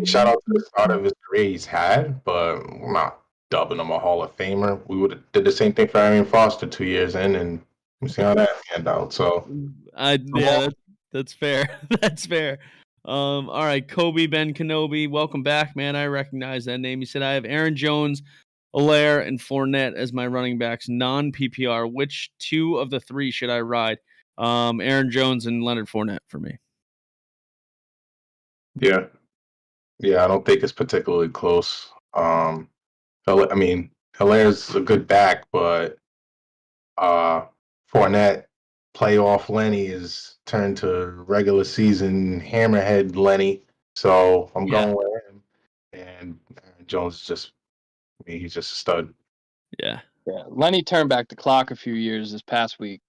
shout out to the start of his career he's had, but we're not dubbing him a Hall of Famer. We would have did the same thing for Arian Foster 2 years in, and we see how that panned out. So that's fair. That's fair. All right, Kobe Ben Kenobi, welcome back, man. I recognize that name. He said, I have Aaron Jones, Allaire, and Fournette as my running backs, non-PPR. Which 2 of the 3 should I ride? Aaron Jones and Leonard Fournette for me. Yeah. Yeah, I don't think it's particularly close. I mean, Hilaire's a good back, but Fournette, playoff Lenny is turned to regular season hammerhead Lenny. So I'm Yeah. going with him. And Aaron Jones is just, I mean, he's just a stud. Yeah. Yeah, Lenny turned back the clock a few years this past week.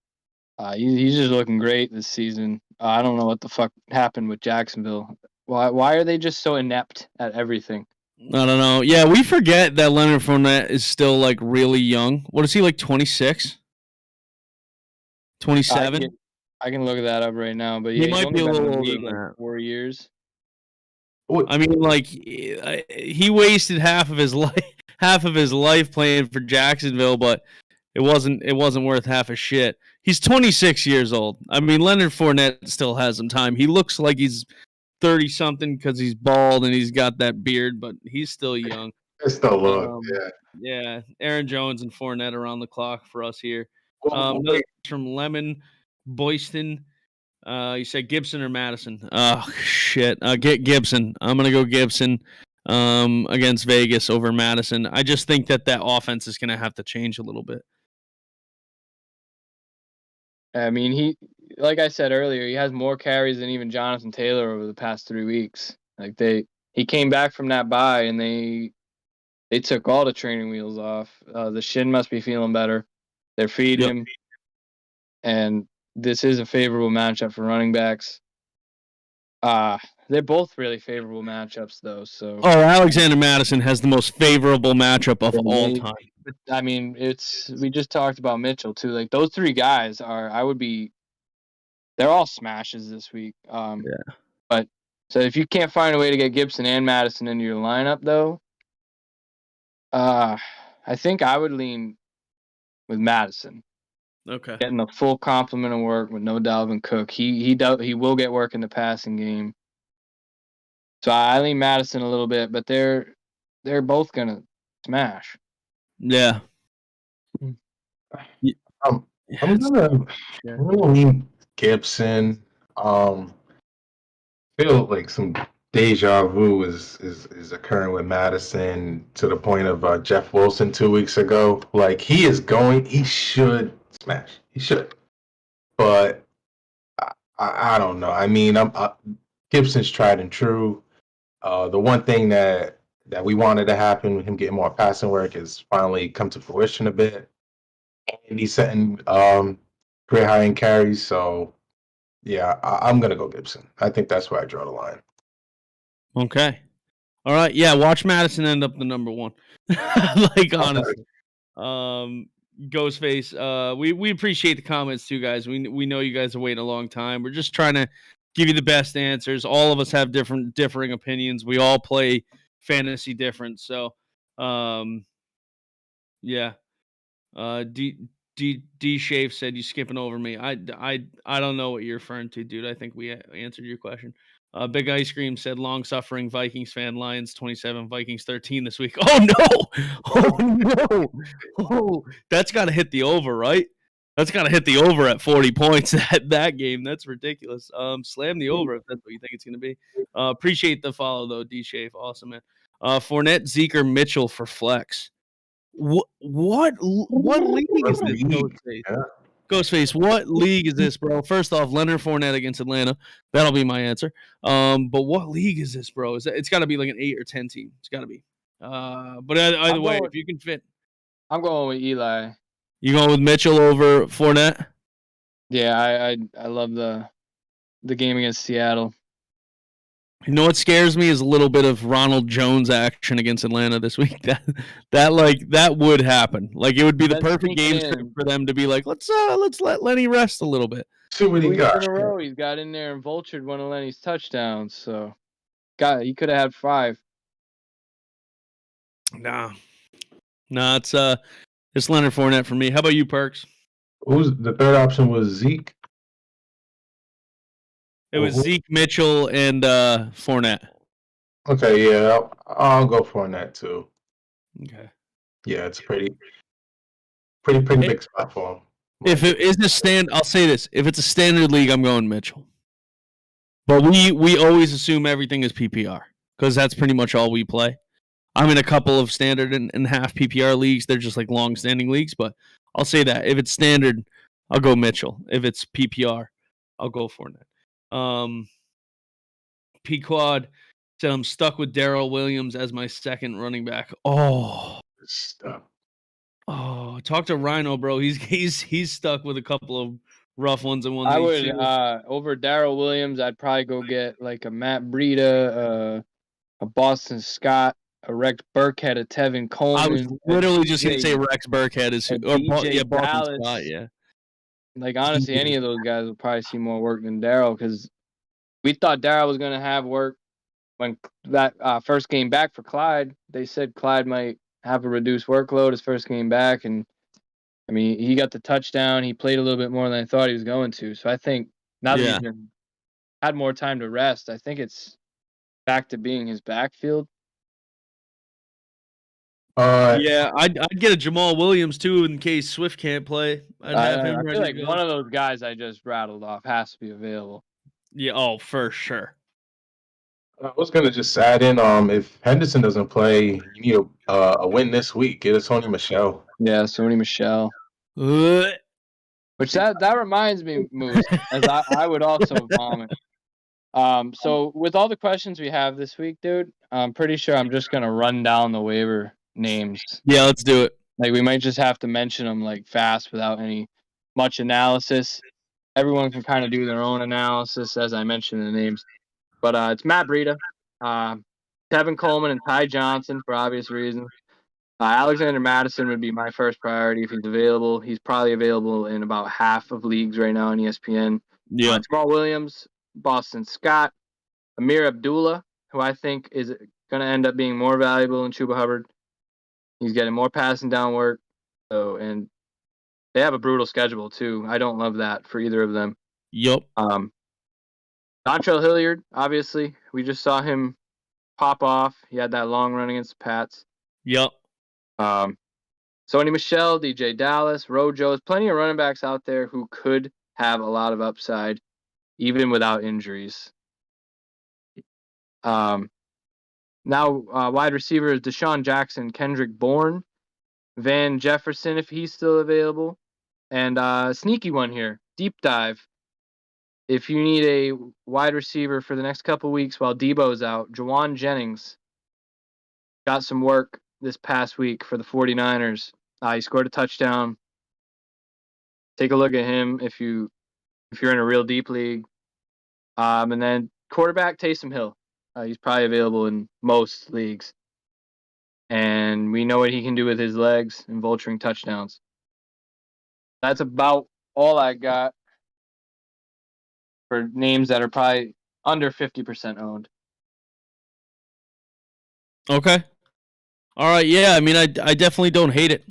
He's just looking great this season. I don't know what the fuck happened with Jacksonville. Why are they just so inept at everything? I don't know. Yeah, we forget that Leonard Fournette is still like really young. What is he, like 26? 27? I can look that up right now, but He yeah, he's might only be a been in little the older league than like that. 4 years. I mean, like he wasted half of his life playing for Jacksonville, but it wasn't worth half a shit. He's 26 years old. I mean, Leonard Fournette still has some time. He looks like he's 30 something because he's bald and he's got that beard, but he's still young. It's still look, yeah. Yeah, Aaron Jones and Fournette are on the clock for us here. Well, Another from Lemon Boyston. You said Gibson or Madison? Oh shit! Get Gibson. I'm gonna go Gibson against Vegas over Madison. I just think that offense is gonna have to change a little bit. I mean, like I said earlier, he has more carries than even Jonathan Taylor over the past 3 weeks. Like he came back from that bye and they took all the training wheels off. The shin must be feeling better. They're feeding him, and this is a favorable matchup for running backs. They're both really favorable matchups, though. So Alexander Madison has the most favorable matchup of all time. I mean, we just talked about Mitchell too. Like those 3 guys they're all smashes this week. But so if you can't find a way to get Gibson and Madison into your lineup, though, I think I would lean with Madison. Okay. Getting a full complement of work with no Dalvin Cook. He will get work in the passing game. So I lean Madison a little bit, but they're both gonna smash. Yeah. I'm gonna lean Gibson. Feel like some deja vu is occurring with Madison to the point of Jeff Wilson 2 weeks ago. Like he should smash. He should, but I don't know. I mean, Gibson's tried and true. The one thing that we wanted to happen with him getting more passing work has finally come to fruition a bit, and he's setting career high in carries. So yeah, I'm gonna go Gibson. I think that's where I draw the line. Okay. All right. Yeah. Watch Madison end up the number 1. Like honestly. Ghostface. We appreciate the comments too, guys. We know you guys are waiting a long time. We're just trying to give you the best answers. All of us have differing opinions. We all play fantasy different. So, yeah. D Shave said you skipping over me. I don't know what you're referring to, dude. I think we answered your question. Big Ice Cream said long suffering Vikings fan. Lions 27, Vikings 13 this week. Oh no! Oh no! Oh, that's got to hit the over, right? That's got to hit the over at 40 points that game. That's ridiculous. Slam the over if that's what you think it's going to be. Appreciate the follow though, D Shave. Awesome, man. Fournette, Zeke, or Mitchell for flex. What league is this, Ghostface? Yeah. Ghostface, what league is this, bro? First off, Leonard Fournette against Atlanta. That'll be my answer. But what league is this, bro? It's got to be like an 8 or 10 team. It's got to be. But either way, if you can fit. I'm going with Eli. You going with Mitchell over Fournette? Yeah, I love the game against Seattle. You know what scares me is a little bit of Ronald Jones action against Atlanta this week. That would happen. Like it would be the perfect game for them to be like, let's let Lenny rest a little bit. See what he got. In a row, he's got in there and vultured one of Lenny's touchdowns. So, he could have had 5. Nah, it's Leonard Fournette for me. How about you, Perks? Who's the third option? Was Zeke? It was Zeke, Mitchell, and Fournette. Okay, yeah, I'll go Fournette too. Okay. Yeah, it's pretty big spot for him. If it is I'll say this: if it's a standard league, I'm going Mitchell. But we always assume everything is PPR because that's pretty much all we play. I'm in a couple of standard and half PPR leagues. They're just like long-standing leagues, but I'll say that if it's standard, I'll go Mitchell. If it's PPR, I'll go Fournette. P Quad said I'm stuck with Darrell Williams as my second running back. Talk to Rhino, bro. He's stuck with a couple of rough ones in one I league would too. over Darrell Williams. I'd probably go get like a Matt Breida, a Boston Scott, a Rex Burkhead, a Tevin Coleman. I was literally just going to say Rex Burkhead is DJ Boston Dallas. Scott, yeah. Like honestly, any of those guys will probably see more work than Darrell because we thought Darrell was going to have work when that first game back for Clyde. They said Clyde might have a reduced workload his first game back, and I mean he got the touchdown. He played a little bit more than I thought he was going to. So I think now that he's had more time to rest, I think it's back to being his backfield. Yeah, I'd get a Jamal Williams too in case Swift can't play. I'd have him ready I feel like to go. one of those guys I just rattled off has to be available. Yeah, for sure. I was gonna just add in, if Henderson doesn't play, you need a win this week. Get a Sony Michel. Yeah, Sony Michel. Which that reminds me, Moose, as I would also vomit. So with all the questions we have this week, dude, I'm pretty sure I'm just gonna run down the waiver names. Yeah, let's do it. Like we might just have to mention them like fast without any much analysis. Everyone can kind of do their own analysis as I mentioned the names. But it's Matt Breida, Tevin Coleman, and Ty Johnson for obvious reasons. Alexander Madison would be my first priority if he's available. He's probably available in about half of leagues right now on ESPN. Yeah. Jamal Williams, Boston Scott, Amir Abdullah, who I think is going to end up being more valuable than Chuba Hubbard. He's getting more passing down work. So, and they have a brutal schedule too. I don't love that for either of them. Yep. Dontrell Hilliard, obviously, we just saw him pop off. He had that long run against the Pats. Yep. Sony Michel, DJ Dallas, Rojo. There's plenty of running backs out there who could have a lot of upside, even without injuries. Now, wide receiver is Deshaun Jackson, Kendrick Bourne, Van Jefferson, if he's still available, and sneaky one here, deep dive. If you need a wide receiver for the next couple weeks while Debo's out, Juwan Jennings got some work this past week for the 49ers. He scored a touchdown. Take a look at him if you're in a real deep league. And then quarterback Taysom Hill. He's probably available in most leagues. And we know what he can do with his legs and vulturing touchdowns. That's about all I got for names that are probably under 50% owned. Okay. All right. Yeah. I mean, I definitely don't hate it.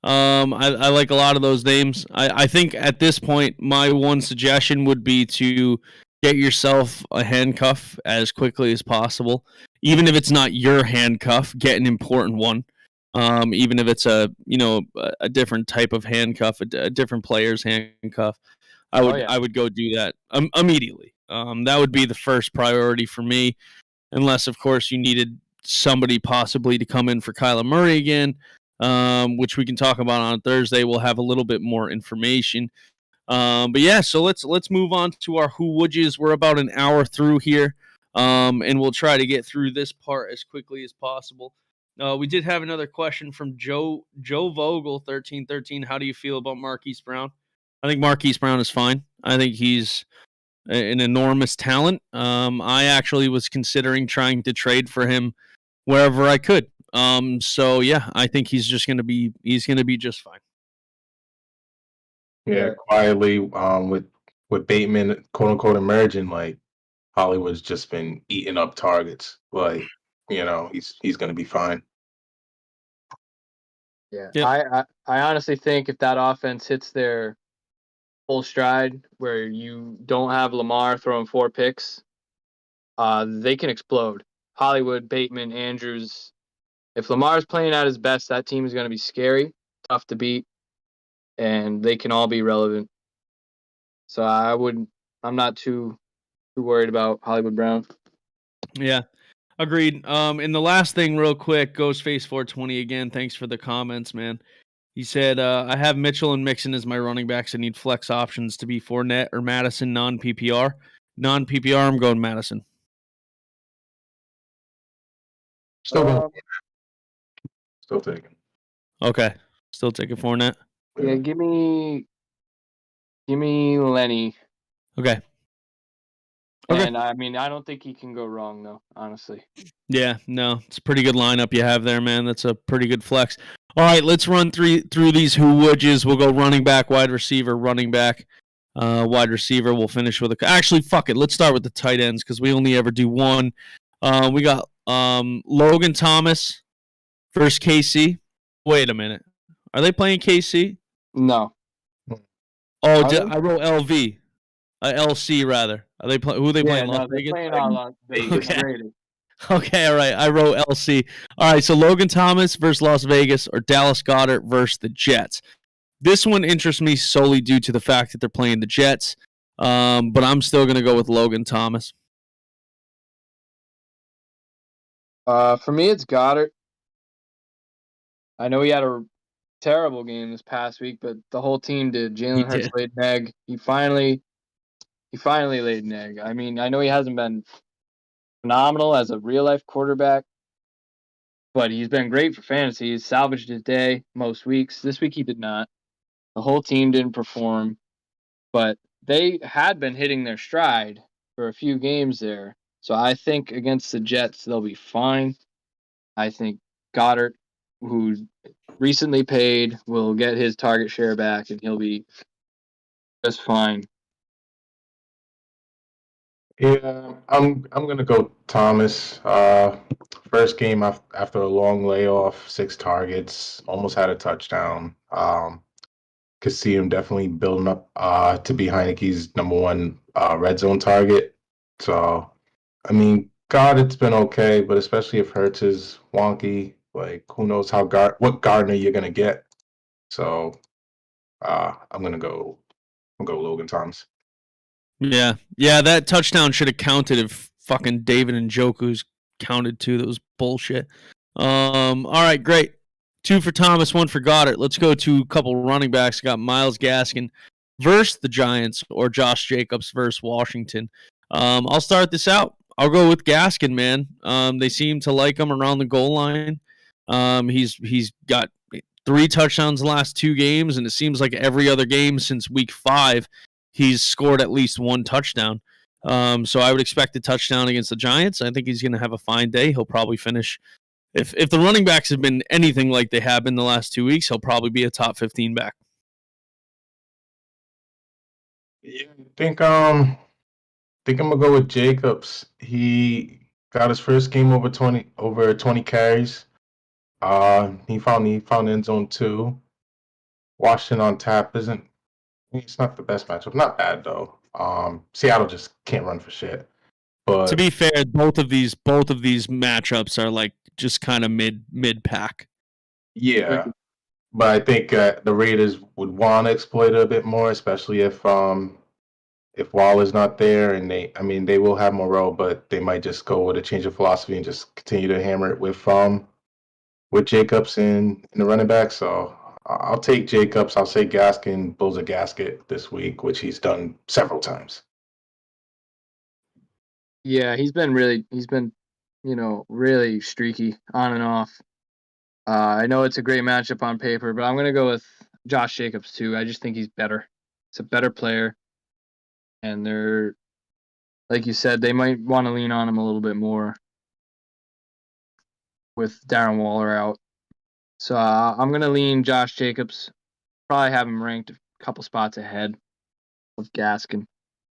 I like a lot of those names. I think at this point, my one suggestion would be to get yourself a handcuff as quickly as possible. Even if it's not your handcuff, get an important one. Even if it's a different type of handcuff, a different player's handcuff. I would go do that immediately. That would be the first priority for me, unless of course you needed somebody possibly to come in for Kyler Murray again, which we can talk about on Thursday. We'll have a little bit more information. But yeah, so let's move on to our Who Would Yous. We're about an hour through here, and we'll try to get through this part as quickly as possible. We did have another question from Joe Vogel 1313. How do you feel about Marquise Brown? I think Marquise Brown is fine. I think he's an enormous talent. I actually was considering trying to trade for him wherever I could. So yeah, I think he's going to be just fine. Yeah, quietly, with Bateman, quote unquote, emerging, like Hollywood's just been eating up targets. Like, he's going to be fine. Yeah, yep. I honestly think if that offense hits their full stride, where you don't have Lamar throwing 4 picks, they can explode. Hollywood, Bateman, Andrews. If Lamar's playing at his best, that team is going to be scary, tough to beat. and they can all be relevant. So I'm not too worried about Hollywood Brown. Yeah, agreed. And the last thing, real quick, Ghostface 420 again. Thanks for the comments, man. He said, I have Mitchell and Mixon as my running backs. I need flex options to be Fournette or Madison non-PPR. Non-PPR, I'm going Madison. Still going. Still taking. Okay. Still taking Fournette. Yeah, give me Lenny. Okay. Okay. And I mean, I don't think he can go wrong though, honestly. Yeah, no, it's a pretty good lineup you have there, man. That's a pretty good flex. All right, let's run through these who wouldges. We'll go running back, wide receiver, running back, wide receiver. We'll finish with actually, fuck it. Let's start with the tight ends because we only ever do one. We got Logan Thomas versus KC. Wait a minute. Are they playing KC? No. Oh, I wrote LV. LC rather. Are they who are they playing? No, Las they're Vegas? playing all Las Vegas. Okay. Raiders. Okay, all right. I wrote LC. All right, so Logan Thomas versus Las Vegas or Dallas Goedert versus the Jets. This one interests me solely due to the fact that they're playing the Jets, but I'm still going to go with Logan Thomas. For me, it's Goddard. I know he had a terrible game this past week, but the whole team did. Jalen Hurts laid an egg. He finally laid an egg. I mean, I know he hasn't been phenomenal as a real life quarterback, but he's been great for fantasy. He's salvaged his day most weeks. This week he did not. The whole team didn't perform, but they had been hitting their stride for a few games there. So I think against the Jets they'll be fine. I think Goddard, who recently paid, will get his target share back and he'll be just fine. Yeah, I'm gonna go Thomas. First game after a long layoff, 6 targets, almost had a touchdown. Could see him definitely building up to be Heineke's number 1 red zone target. So, I mean, God, it's been okay, but especially if Hurts is wonky, like who knows what Gardner you're gonna get. So, I'm gonna go Logan Thomas. Yeah, that touchdown should have counted if fucking David Njoku's counted too. That was bullshit. All right, great. 2 for Thomas, 1 for Goddard. Let's go to a couple running backs. Got Myles Gaskin versus the Giants or Josh Jacobs versus Washington. I'll start this out. I'll go with Gaskin, man. They seem to like him around the goal line. He's got 3 touchdowns the last 2 games, and it seems like every other game since week 5, he's scored at least 1 touchdown. So I would expect a touchdown against the Giants. I think he's going to have a fine day. He'll probably finish. If the running backs have been anything like they have been the last 2 weeks, he'll probably be a top 15 back. Yeah, I think I'm gonna go with Jacobs. He got his first game over 20 carries. He found end zone 2. Washington on tap it's not the best matchup. Not bad though. Seattle just can't run for shit. But to be fair, both of these matchups are like just kind of mid pack. Yeah, but I think the Raiders would want to exploit it a bit more, especially if Waller's not there, and they will have Moreau, but they might just go with a change of philosophy and just continue to hammer it with Jacobs in the running back. So I'll take Jacobs. I'll say Gaskin blows a gasket this week, which he's done several times. Yeah, he's been really streaky on and off. I know it's a great matchup on paper, but I'm going to go with Josh Jacobs too. I just think he's better. He's a better player. And they're, like you said, they might want to lean on him a little bit more with Darren Waller out. So I'm going to lean Josh Jacobs. Probably have him ranked a couple spots ahead of Gaskin.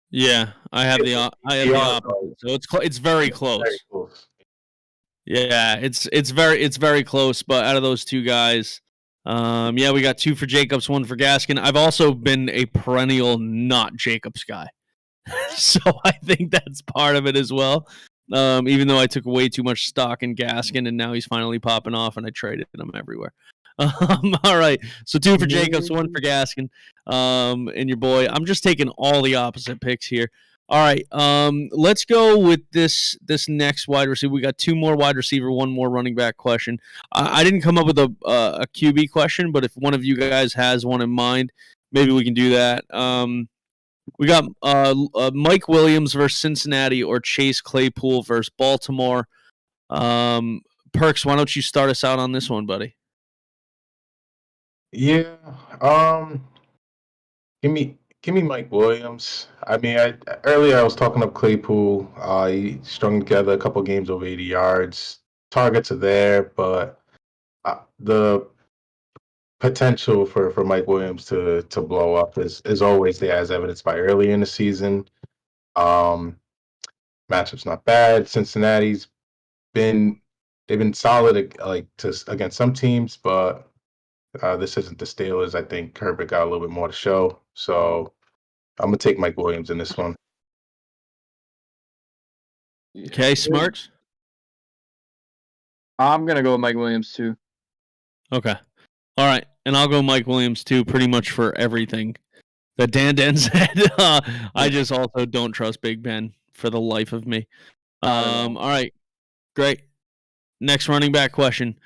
Yeah, I have the opposite. So it's very close. Very close. Yeah, it's very close. But out of those 2 guys, we got 2 for Jacobs, 1 for Gaskin. I've also been a perennial not Jacobs guy, so I think that's part of it as well. Even though I took way too much stock in Gaskin, and now he's finally popping off, and I traded him everywhere. All right. So 2 for Jacobs, 1 for Gaskin, and your boy. I'm just taking all the opposite picks here. All right. Let's go with this next wide receiver. We got 2 more wide receiver, 1 more running back question. I didn't come up with a QB question, but if one of you guys has one in mind, maybe we can do that. We got Mike Williams versus Cincinnati or Chase Claypool versus Baltimore. Perks, why don't you start us out on this one, buddy? Yeah. Give me Mike Williams. I mean, earlier I was talking up Claypool. He strung together a couple games over 80 yards. Targets are there, but the potential for Mike Williams to blow up is always there, as evidenced by early in the season. Matchup's not bad. Cincinnati's they've been solid against some teams, but this isn't the Steelers. I think Herbert got a little bit more to show, so I'm gonna take Mike Williams in this one. Okay, Smirks? I'm gonna go with Mike Williams too. Okay. All right. And I'll go Mike Williams too, pretty much for everything that DanDan said. I just also don't trust Big Ben for the life of me. All right. Great. Next running back question.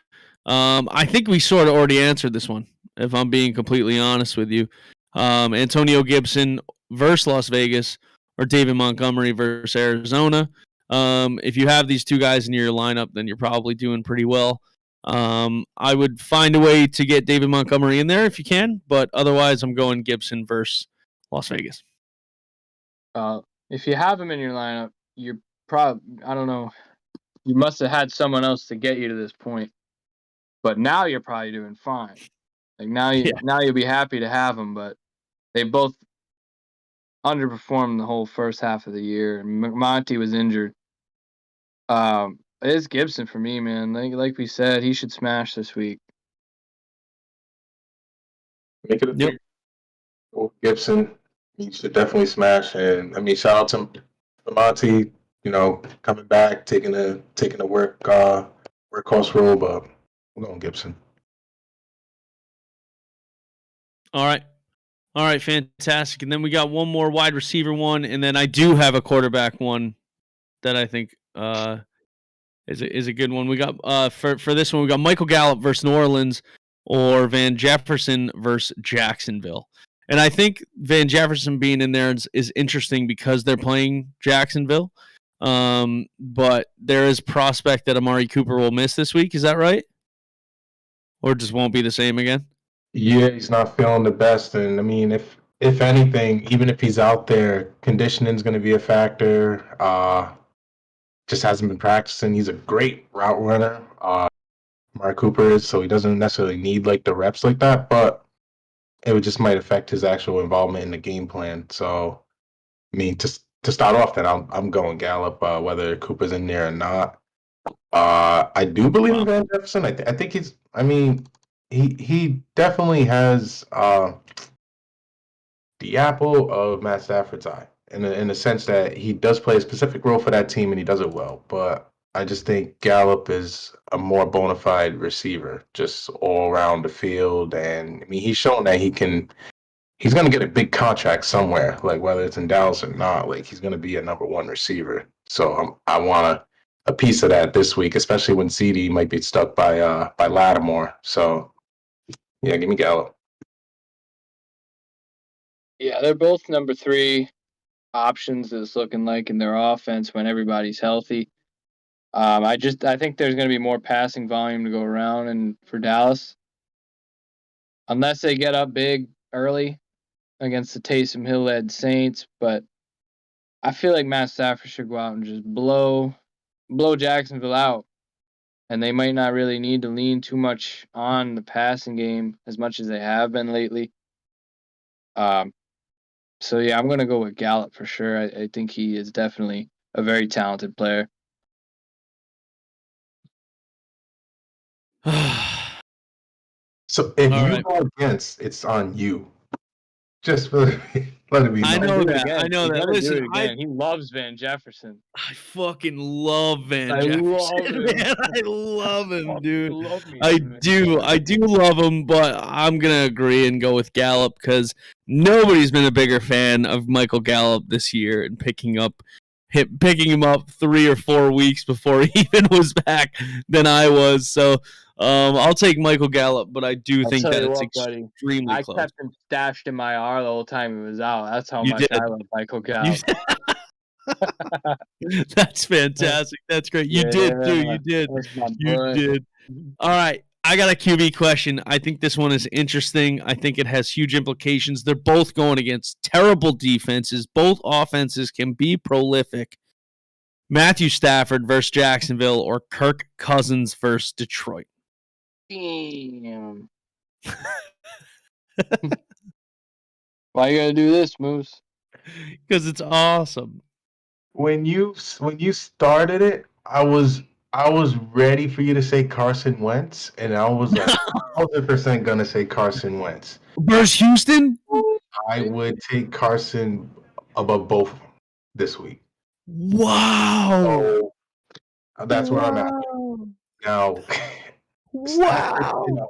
I think we sort of already answered this one, if I'm being completely honest with you. Antonio Gibson versus Las Vegas or David Montgomery versus Arizona. If you have these 2 guys in your lineup, then you're probably doing pretty well. I would find a way to get David Montgomery in there if you can, but otherwise I'm going Gibson versus Las Vegas. If you have him in your lineup, you're probably, I don't know, you must have had someone else to get you to this point. But now you're probably doing fine. Like now you'll be happy to have them, but they both underperformed the whole first half of the year. Monty was injured. It's Gibson for me, man. Like we said, he should smash this week. Make it a big Gibson. He should definitely smash, and I mean, shout out to Monty. You know, coming back, taking the workhorse role, but I'm going Gibson. All right, fantastic. And then we got one more wide receiver one, and then I do have a quarterback one that I think is a good one. We got for this one, we got Michael Gallup versus New Orleans or Van Jefferson versus Jacksonville. And I think Van Jefferson being in there is interesting because they're playing Jacksonville. But there is prospect that Amari Cooper will miss this week. Is that right? Or just won't be the same again? Yeah, he's not feeling the best, and I mean, if anything, even if he's out there, conditioning is going to be a factor. Just hasn't been practicing. He's a great route runner. Amari Cooper is, so he doesn't necessarily need like the reps like that, but it would just might affect his actual involvement in the game plan. So, I mean, to start off, then I'm going Gallup, whether Cooper's in there or not. I do believe in Van Jefferson. I think he's. I mean, he definitely has the apple of Matt Stafford's eye in the sense that he does play a specific role for that team and he does it well. But I just think Gallup is a more bona fide receiver, just all around the field. And I mean, he's shown that he's going to get a big contract somewhere, like whether it's in Dallas or not. Like he's going to be a number 1 receiver. So I want a piece of that this week, especially when CD might be stuck by Lattimore. So yeah, give me Gallup. Yeah, they're both number 3 options. It's looking like in their offense when everybody's healthy. I think there's going to be more passing volume to go around, and for Dallas, unless they get up big early against the Taysom Hill-led Saints. But I feel like Matt Stafford should go out and just blow Jacksonville out, and they might not really need to lean too much on the passing game as much as they have been lately. So yeah, I'm going to go with Gallup for sure. I think he is definitely a very talented player. So if you go against, it's on you. Just for let it be I known. know Do it that. again. I know He's that. gonna do Listen, it again. He loves Van Jefferson. I fucking love Van I Jefferson, love him. man. I love him, dude. Love me, I man. do. I do love him, but I'm gonna agree and go with Gallup because nobody's been a bigger fan of Michael Gallup this year and picking him up 3 or 4 weeks before he even was back than I was. So I'll take Michael Gallup, but I do I'll think tell that you it's what, buddy. extremely I close. kept him stashed in my R the whole time he was out. That's how You much did. I love Michael You, Gallup. that's fantastic. That's great. You did too. You did. That's my You boy. did. All right. I got a QB question. I think this one is interesting. I think it has huge implications. They're both going against terrible defenses. Both offenses can be prolific. Matthew Stafford versus Jacksonville or Kirk Cousins versus Detroit. Damn. Why you gotta do this, Moose? Because it's awesome. When you started it, I was ready for you to say Carson Wentz, and I was like 1,000% gonna say Carson Wentz. Versus Houston? I would take Carson above both of them this week. Wow. So that's where I'm at now. Stafford, Wow.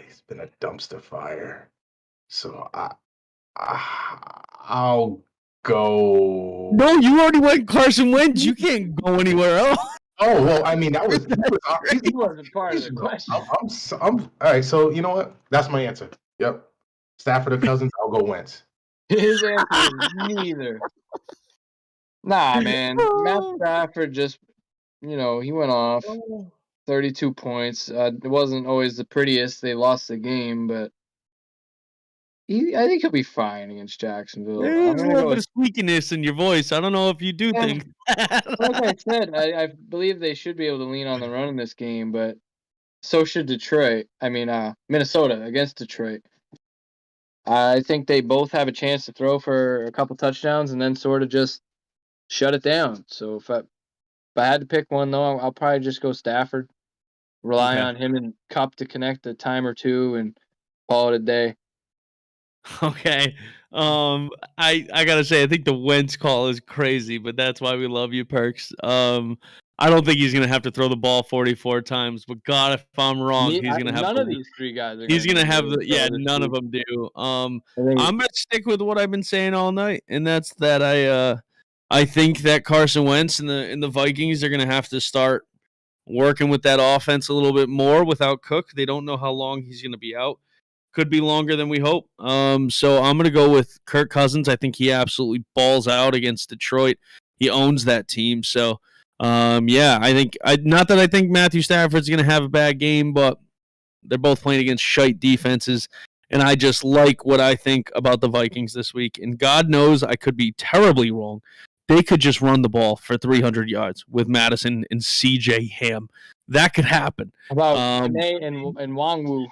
he's been a dumpster fire. So I'll go. No, you already went Carson Wentz. You can't go anywhere else. Oh well, I mean that was He wasn't part of the question. I'm all right. So you know what? That's my answer. Yep. Stafford or Cousins, I'll go Wentz. His answer is neither. Nah, man. Matt Stafford just, he went off 32 points. It wasn't always the prettiest. They lost the game, but I think he'll be fine against Jacksonville. There's a little bit of squeakiness in your voice. I don't know if you do Yeah. think that. Like I said, I believe they should be able to lean on the run in this game, but so should Detroit. I mean, Minnesota against Detroit. I think they both have a chance to throw for a couple touchdowns and then sort of just shut it down. So if I had to pick one, though, I'll probably just go Stafford. Rely on him and Cup to connect a time or two and call it a day. Okay. I gotta say, I think the Wentz call is crazy, but that's why we love you, Perks. I don't think he's gonna have to throw the ball 44 times, but God, if I'm wrong, he's gonna have none of these three guys. He's gonna have none of them do. I'm gonna stick with what I've been saying all night, and that's that I think that Carson Wentz and the Vikings are gonna have to start working with that offense a little bit more without Cook. They don't know how long he's gonna be out. Could be longer than we hope. So I'm gonna go with Kirk Cousins. I think he absolutely balls out against Detroit. He owns that team. So I think not that I think Matthew Stafford's gonna have a bad game, but they're both playing against shite defenses, and I just like what I think about the Vikings this week. And God knows I could be terribly wrong. They could just run the ball for 300 yards with Madison and C.J. Ham. That could happen. How about Nate and Wangwu?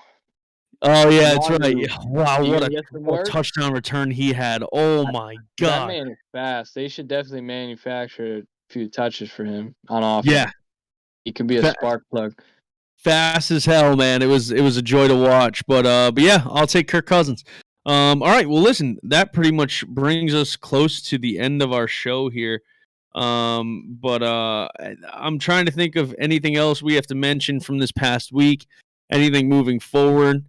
Oh yeah, that's right. Wangwu. Wow, You what gonna get some a work? touchdown return he had. Oh my That God. man is fast. They should definitely manufacture a few touches for him on offense. Yeah, He could be a spark plug. fast as hell, man. It was a joy to watch. But yeah, I'll take Kirk Cousins. All right. Well, listen, that pretty much brings us close to the end of our show here. But I'm trying to think of anything else we have to mention from this past week. Anything moving forward.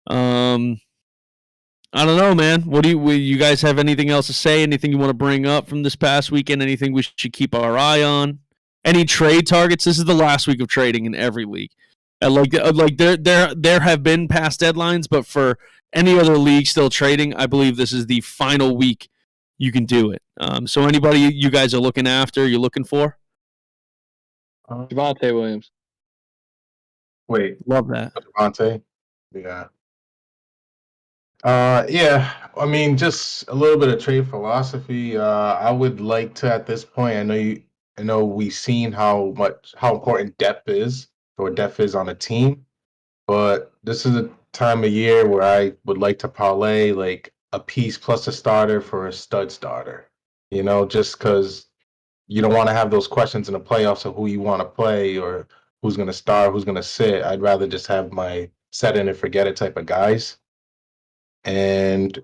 I don't know, man. What do you guys have anything else to say? Anything you want to bring up from this past weekend? Anything we should keep our eye on? Any trade targets? This is the last week of trading in every league. Like there have been past deadlines, but for any other league still trading, I believe this is the final week you can do it. So anybody you guys are looking after, you're looking for? Javonte Williams. Wait, Love that. Javonte? Yeah. Yeah. I mean, just a little bit of trade philosophy. I would like to, at this point, I know we've seen how important depth is on a team, but this is a time of year where I would like to parlay like a piece plus a starter for a stud starter. Just because you don't want to have those questions in the playoffs of who you want to play or who's going to start, who's going to sit. I'd rather just have my set in and forget it type of guys. And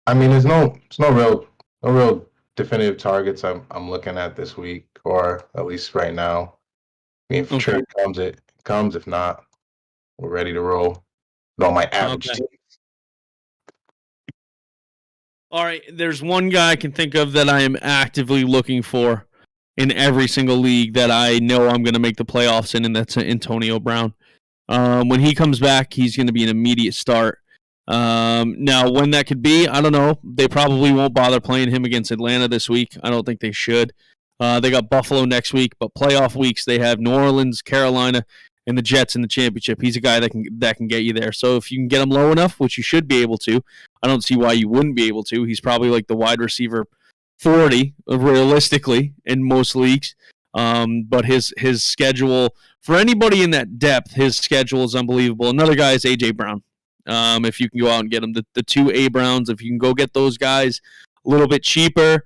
I mean, there's no real definitive targets I'm looking at this week, or at least right now. I mean, if Okay. trade comes, it comes. If not, we're ready to roll. No, my average Okay. team. All right, there's one guy I can think of that I am actively looking for in every single league that I know I'm going to make the playoffs in, and that's Antonio Brown. When he comes back, he's going to be an immediate start. Now, when that could be, I don't know. They probably won't bother playing him against Atlanta this week. I don't think they should. They got Buffalo next week, but playoff weeks they have New Orleans, Carolina, and the Jets in the championship. He's a guy that can get you there. So if you can get him low enough, which you should be able to, I don't see why you wouldn't be able to. He's probably like the wide receiver 40 realistically in most leagues. But his schedule for anybody in that depth, his schedule is unbelievable. Another guy is AJ Brown. If you can go out and get them, the two A Browns, if you can go get those guys a little bit cheaper.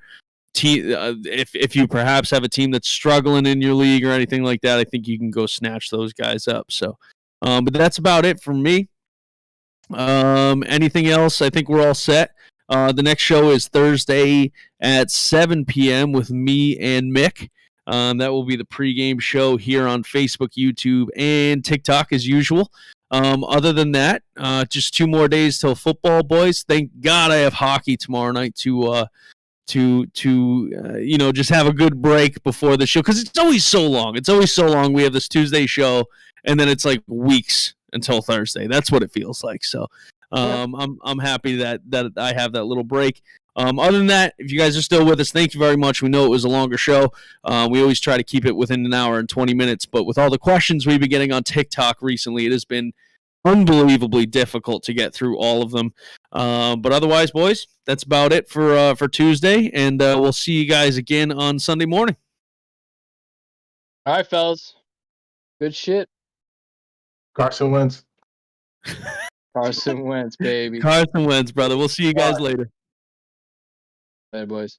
If you perhaps have a team that's struggling in your league or anything like that, I think you can go snatch those guys up. So, but that's about it for me. Anything else? I think we're all set. The next show is Thursday at 7 p.m. with me and Mick. That will be the pregame show here on Facebook, YouTube, and TikTok as usual. Other than that, just 2 more days till football, boys. Thank God I have hockey tomorrow night to just have a good break before the show, because it's always so long. We have this Tuesday show, and then it's like weeks until Thursday. That's what it feels like. So I'm happy that I have that little break. Other than that, if you guys are still with us, thank you very much. We know it was a longer show. We always try to keep it within an hour and 20 minutes, but with all the questions we've been getting on TikTok recently, it has been unbelievably difficult to get through all of them. But otherwise, boys, that's about it for Tuesday, and we'll see you guys again on Sunday morning. All right, fellas. Good shit. Carson Wentz. Carson Wentz, baby. Carson Wentz, brother. We'll see you guys later. Later, boys.